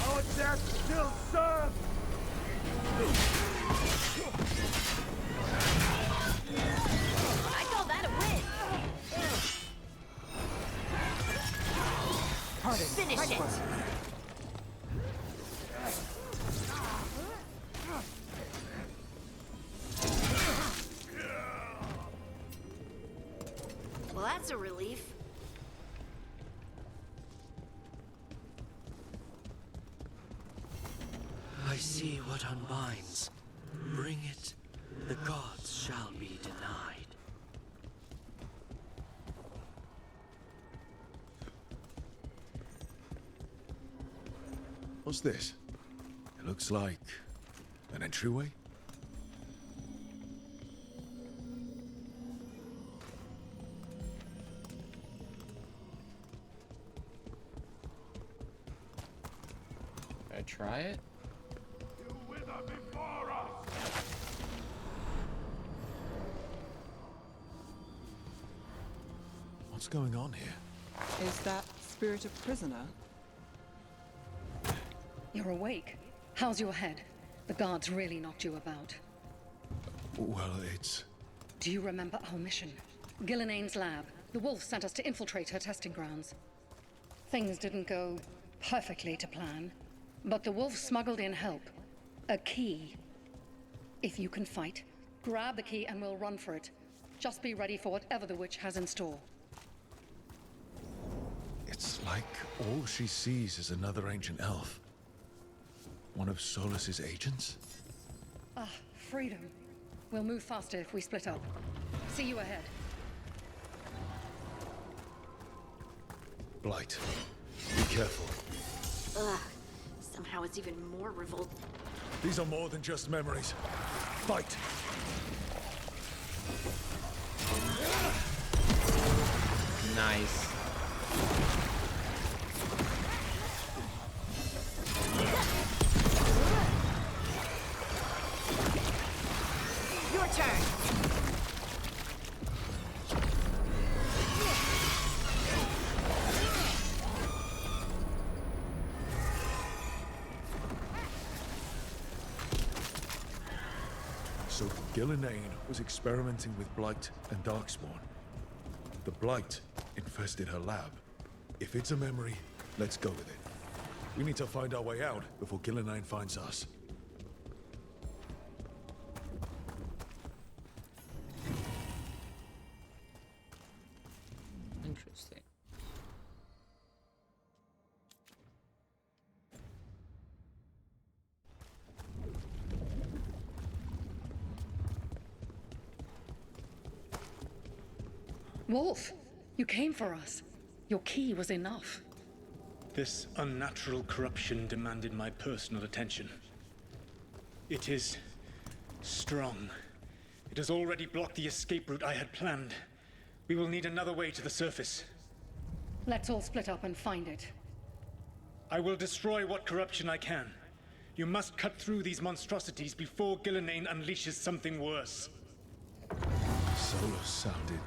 Our death still serves! I call that a win! Pardon, Finish fight it! for us. Well, that's a relief. I see what unbinds. Bring it, the gods shall be denied. What's this? It looks like an entryway. Can I try it? You wither before us! What's going on here? Is that spirit a prisoner? You're awake. How's your head? The guards really knocked you about. Well, it's... Do you remember our mission? Gillenane's lab. The wolf sent us to infiltrate her testing grounds. Things didn't go perfectly to plan, but the wolf smuggled in help. A key. If you can fight, grab the key and we'll run for it. Just be ready for whatever the witch has in store. It's like all she sees is another ancient elf. One of Solus's agents? Ah, freedom. We'll move faster if we split up. See you ahead. Blight, be careful. Ugh. Somehow it's even more revolt. These are more than just memories. Fight! Nice. Your turn. So Gillenane was experimenting with Blight and Darkspawn. The Blight infested her lab. If it's a memory, let's go with it. We need to find our way out before Gillenane finds us. Interesting. Wolf, you came for us. Your key was enough. This unnatural corruption demanded my personal attention. It is strong. It has already blocked the escape route I had planned. We will need another way to the surface. Let's all split up and find it. I will destroy what corruption I can. You must cut through these monstrosities before Gillenane unleashes something worse. Solus sounded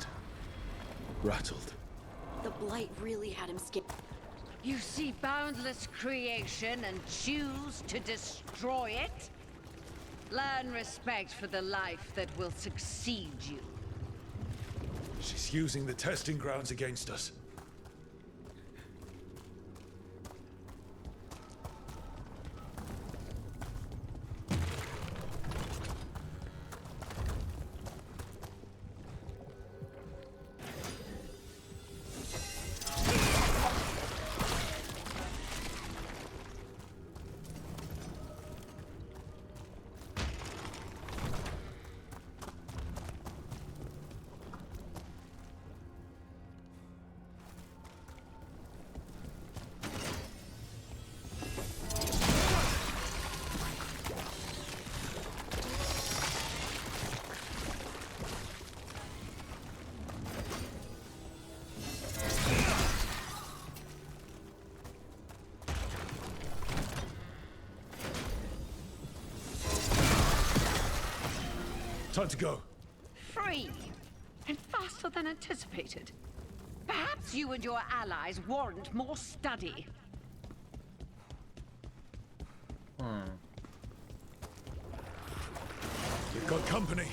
rattled. The Blight really had him skip. You see boundless creation and choose to destroy it? Learn respect for the life that will succeed you. She's using the testing grounds against us. Time to go. Free! And faster than anticipated. Perhaps you and your allies warrant more study. You've got company.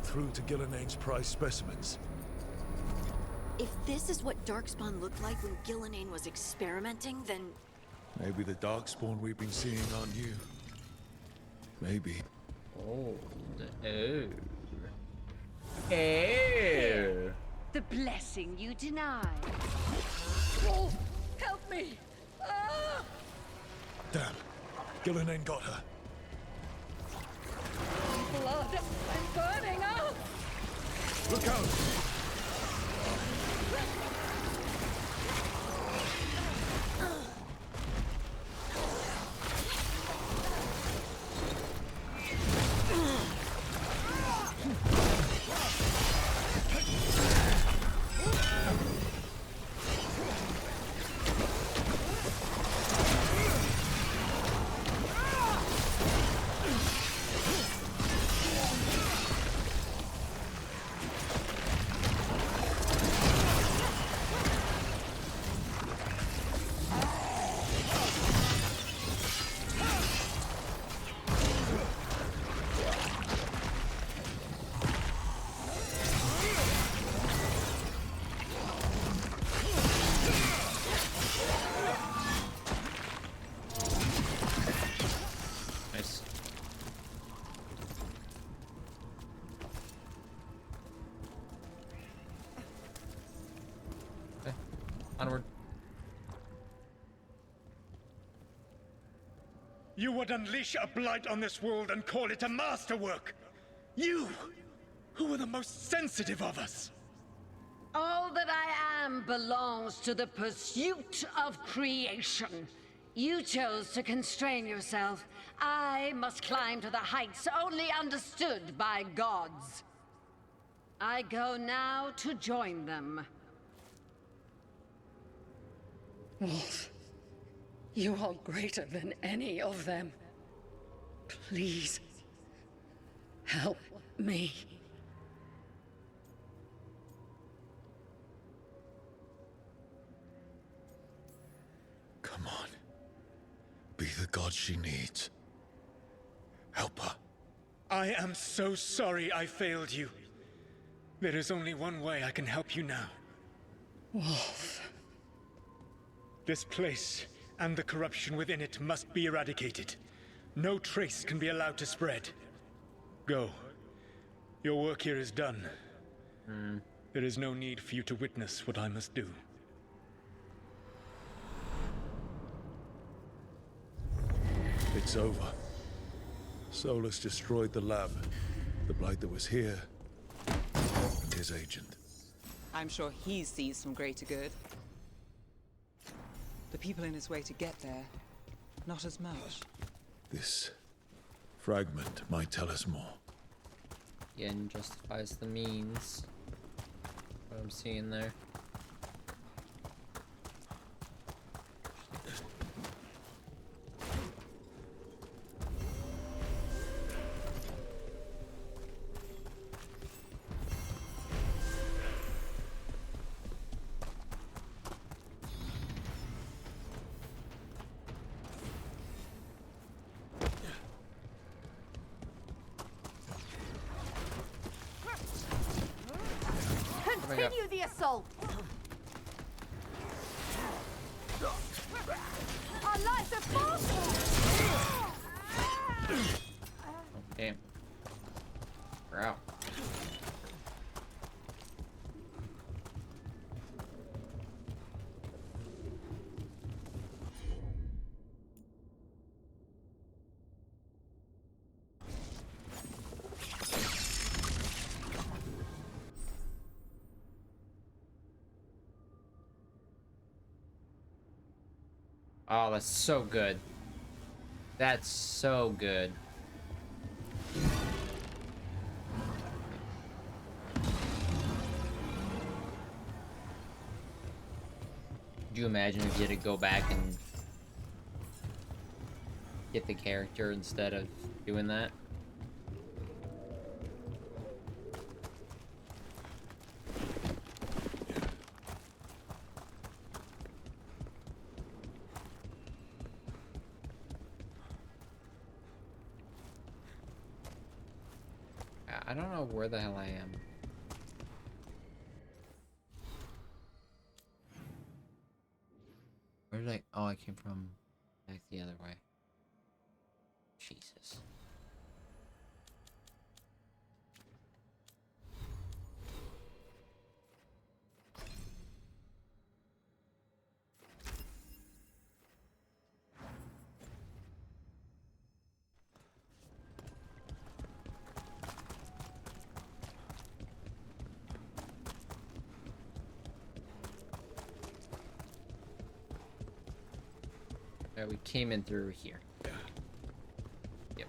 Through to Gillenane's prized specimens. If this is what Darkspawn looked like when Gillenane was experimenting, then... Maybe the Darkspawn we've been seeing aren't you. Maybe. Oh. Oh. The blessing you denied. Wolf, help me! Ah! Damn. Gillenane got her. Blood! I'm burning up! Look out! Onward. You would unleash a blight on this world and call it a masterwork! You, who are the most sensitive of us! All that I am belongs to the pursuit of creation. You chose to constrain yourself. I must climb to the heights only understood by gods. I go now to join them. Wolf, you are greater than any of them. Please, help me. Come on. Be the god she needs. Help her. I am so sorry I failed you. There is only one way I can help you now. Wolf. This place and the corruption within it must be eradicated. No trace can be allowed to spread. Go. Your work here is done. There is no need for you to witness what I must do. It's over. Solus destroyed the lab. The blight that was here. And his agent. I'm sure he sees some greater good. The people in his way to get there, not as much. This fragment might tell us more. The end justifies the means. What I'm seeing there. Continue the assault! Our lives are forfeit! Okay. We're out. Oh, that's so good. That's so good. Could you imagine if you had to go back and get the character instead of doing that? I don't know where the hell I am. Where did I... Oh, I came from back the other way. Jesus. We came in through here. Yep.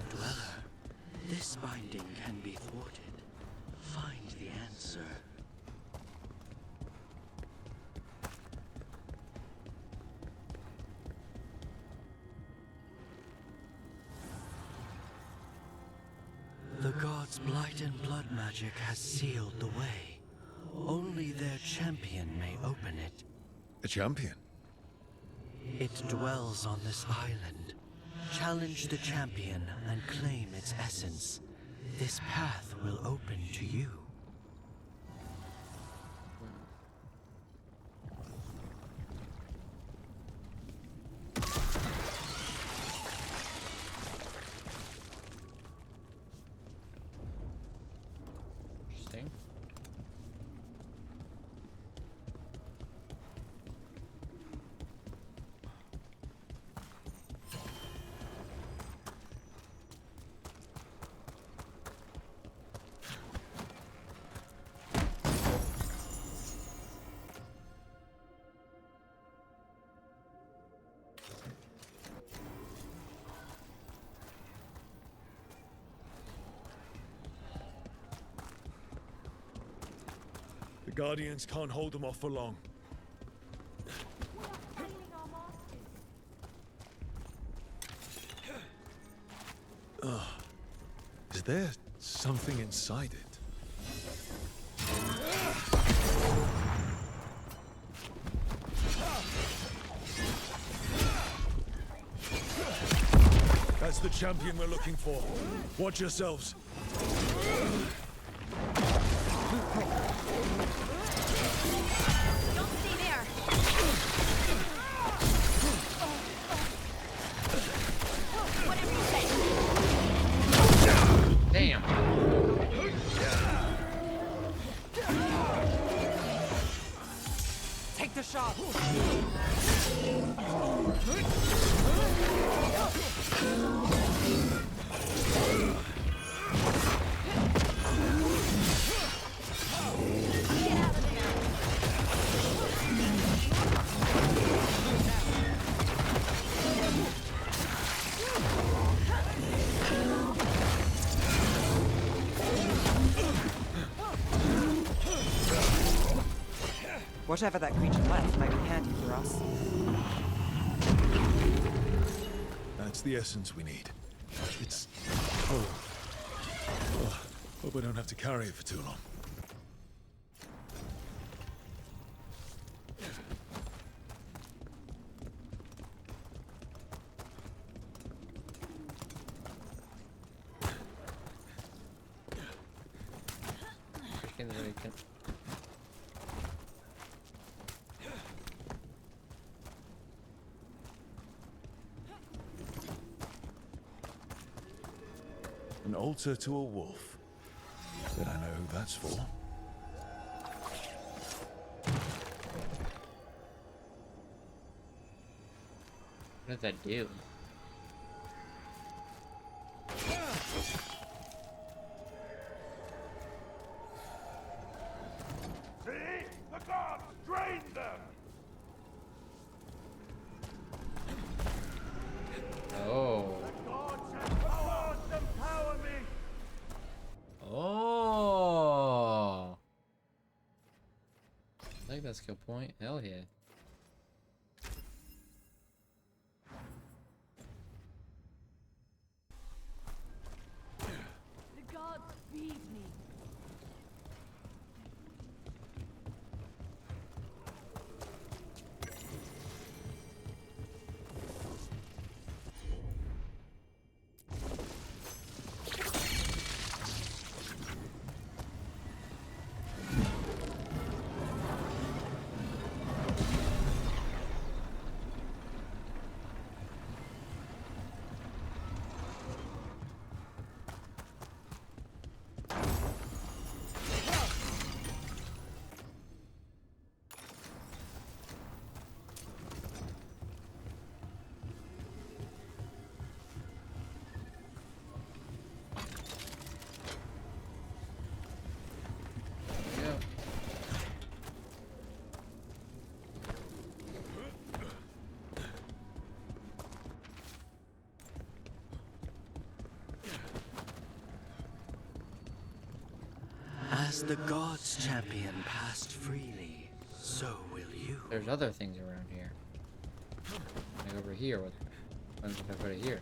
Dweller, this binding can be thwarted. Find the answer. The gods' blight and blood magic has sealed the way. Only their champion may open it. A champion? It dwells on this island. Challenge the champion and claim its essence. This path will open to you. Guardians can't hold them off for long. Is there something inside it? That's the champion we're looking for. Watch yourselves. Don't stay there. Whatever you say. Damn. Take the shot. Whatever that creature left might be handy for us. That's the essence we need. It's cold. Oh, hope I don't have to carry it for too long. An altar to a wolf. Bet I know who that's for. What does that do? See? The gods drained them! Oh. The gods have caused empower me! Oh. I like that skill point. Hell yeah. The gods feed me. As the gods' champion passed freely, so will you. There's other things around here. Like over here. What happens if I put it here?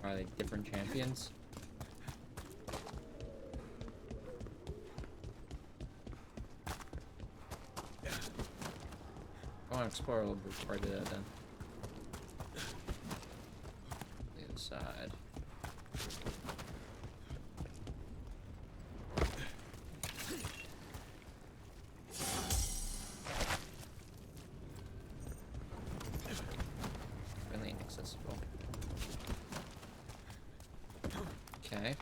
Are they different champions? I want to explore a little bit before I do that then. The other side. Really inaccessible. Okay.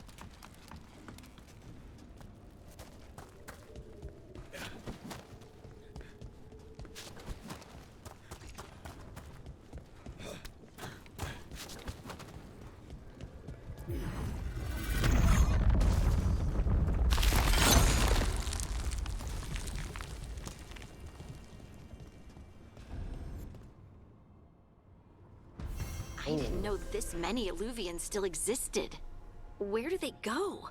know this many Illuvians still existed. Where do they go?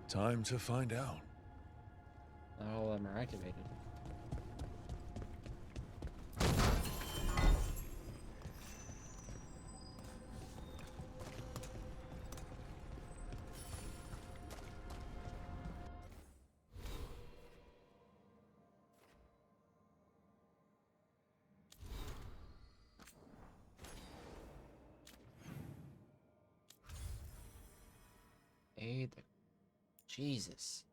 Time to find out. Not all of them are activated. Jesus.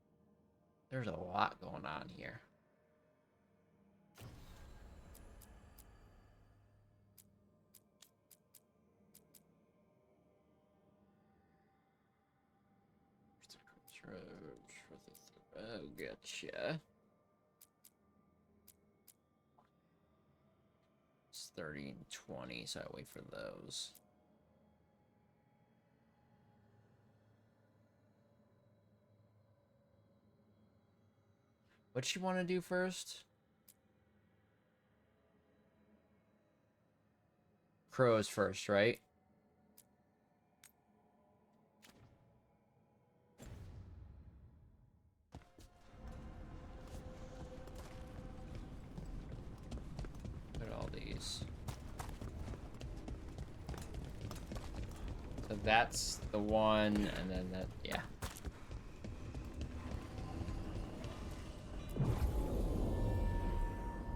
There's a lot going on here. Oh, gotcha. It's 30 and 20, so I wait for those. What'd she want to do first? Crows first, right? Look at all these. So that's the one, and then that, yeah.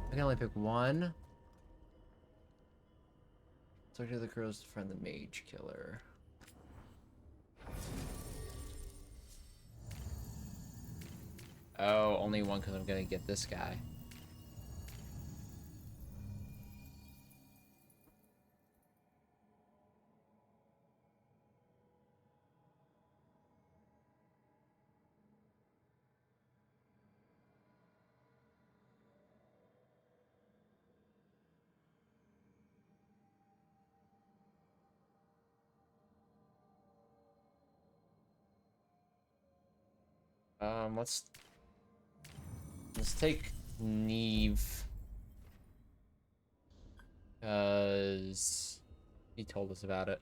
I can only pick one. Talk to the crows to find the mage killer. Oh, only one because I'm gonna get this guy. Let's take Neve, because he told us about it.